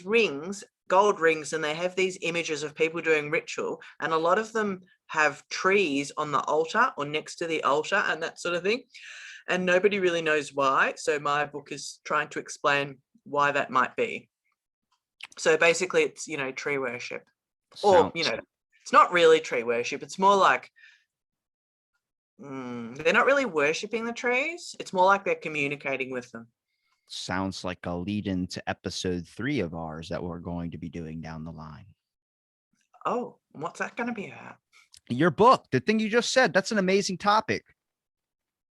rings, gold rings, and they have these images of people doing ritual, and a lot of them have trees on the altar or next to the altar and that sort of thing, and nobody really knows why. So my book is trying to explain why that might be. So basically it's, tree worship. Or, it's not really tree worship. It's more like they're not really worshipping the trees. It's more like they're communicating with them. Sounds like a lead into episode 3 of ours that we're going to be doing down the line. Oh, what's that going to be about? Your book, the thing you just said, that's an amazing topic.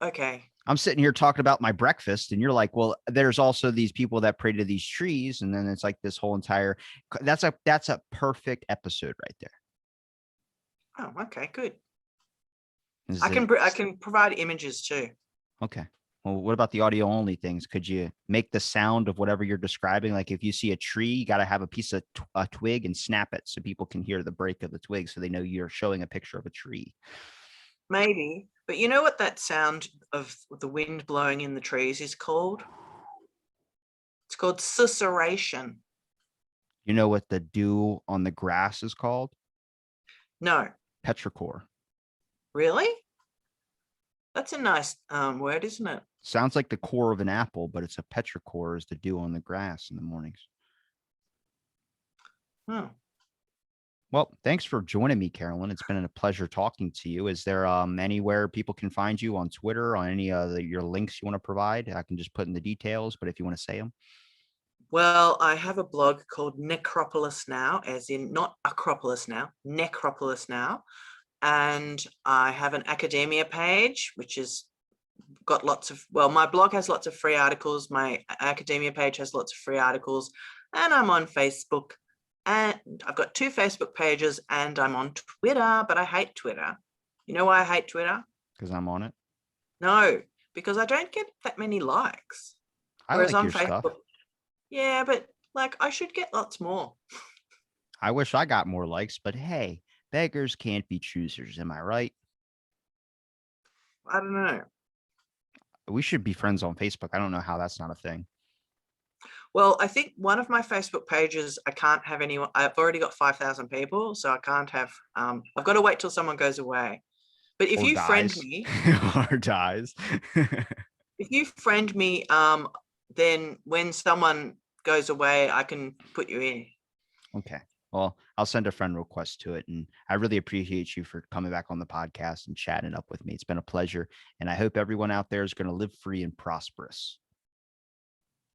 Okay. I'm sitting here talking about my breakfast and you're like, well, there's also these people that pray to these trees. And then it's like this whole entire, that's a perfect episode right there. Oh, okay, good. I can provide images too. Okay. Well, what about the audio only things? Could you make the sound of whatever you're describing? Like if you see a tree, you got to have a piece of a twig and snap it so people can hear the break of the twig so they know you're showing a picture of a tree. Maybe. But you know what that sound of the wind blowing in the trees is called? It's called susurration. You know what the dew on the grass is called? No. Petrichor. Really? That's a nice word, isn't it? Sounds like the core of an apple, but it's a petrichor is the dew on the grass in the mornings. Oh. Well, thanks for joining me, Carolyn. It's been a pleasure talking to you. Is there anywhere people can find you on Twitter, on any of your links you want to provide? I can just put in the details, but if you want to say them. Well, I have a blog called Necropolis Now, as in not Acropolis Now, Necropolis Now. And I have an academia page, which has got my blog has lots of free articles. My academia page has lots of free articles. And I'm on Facebook. And I've got 2 Facebook pages and I'm on Twitter, but I hate Twitter. You know why I hate Twitter? Because I'm on it? No, because I don't get that many likes. Whereas like on your Facebook, stuff. Yeah, but I should get lots more. I wish I got more likes, but hey, beggars can't be choosers. Am I right? I don't know. We should be friends on Facebook. I don't know how that's not a thing. Well, I think one of my Facebook pages, I can't have anyone. I've already got 5,000 people, so I can't have. I've got to wait till someone goes away. But if you friend me, or dies. If you friend me, then when someone goes away, I can put you in. Okay. Well, I'll send a friend request to it. And I really appreciate you for coming back on the podcast and chatting up with me. It's been a pleasure. And I hope everyone out there is going to live free and prosperous.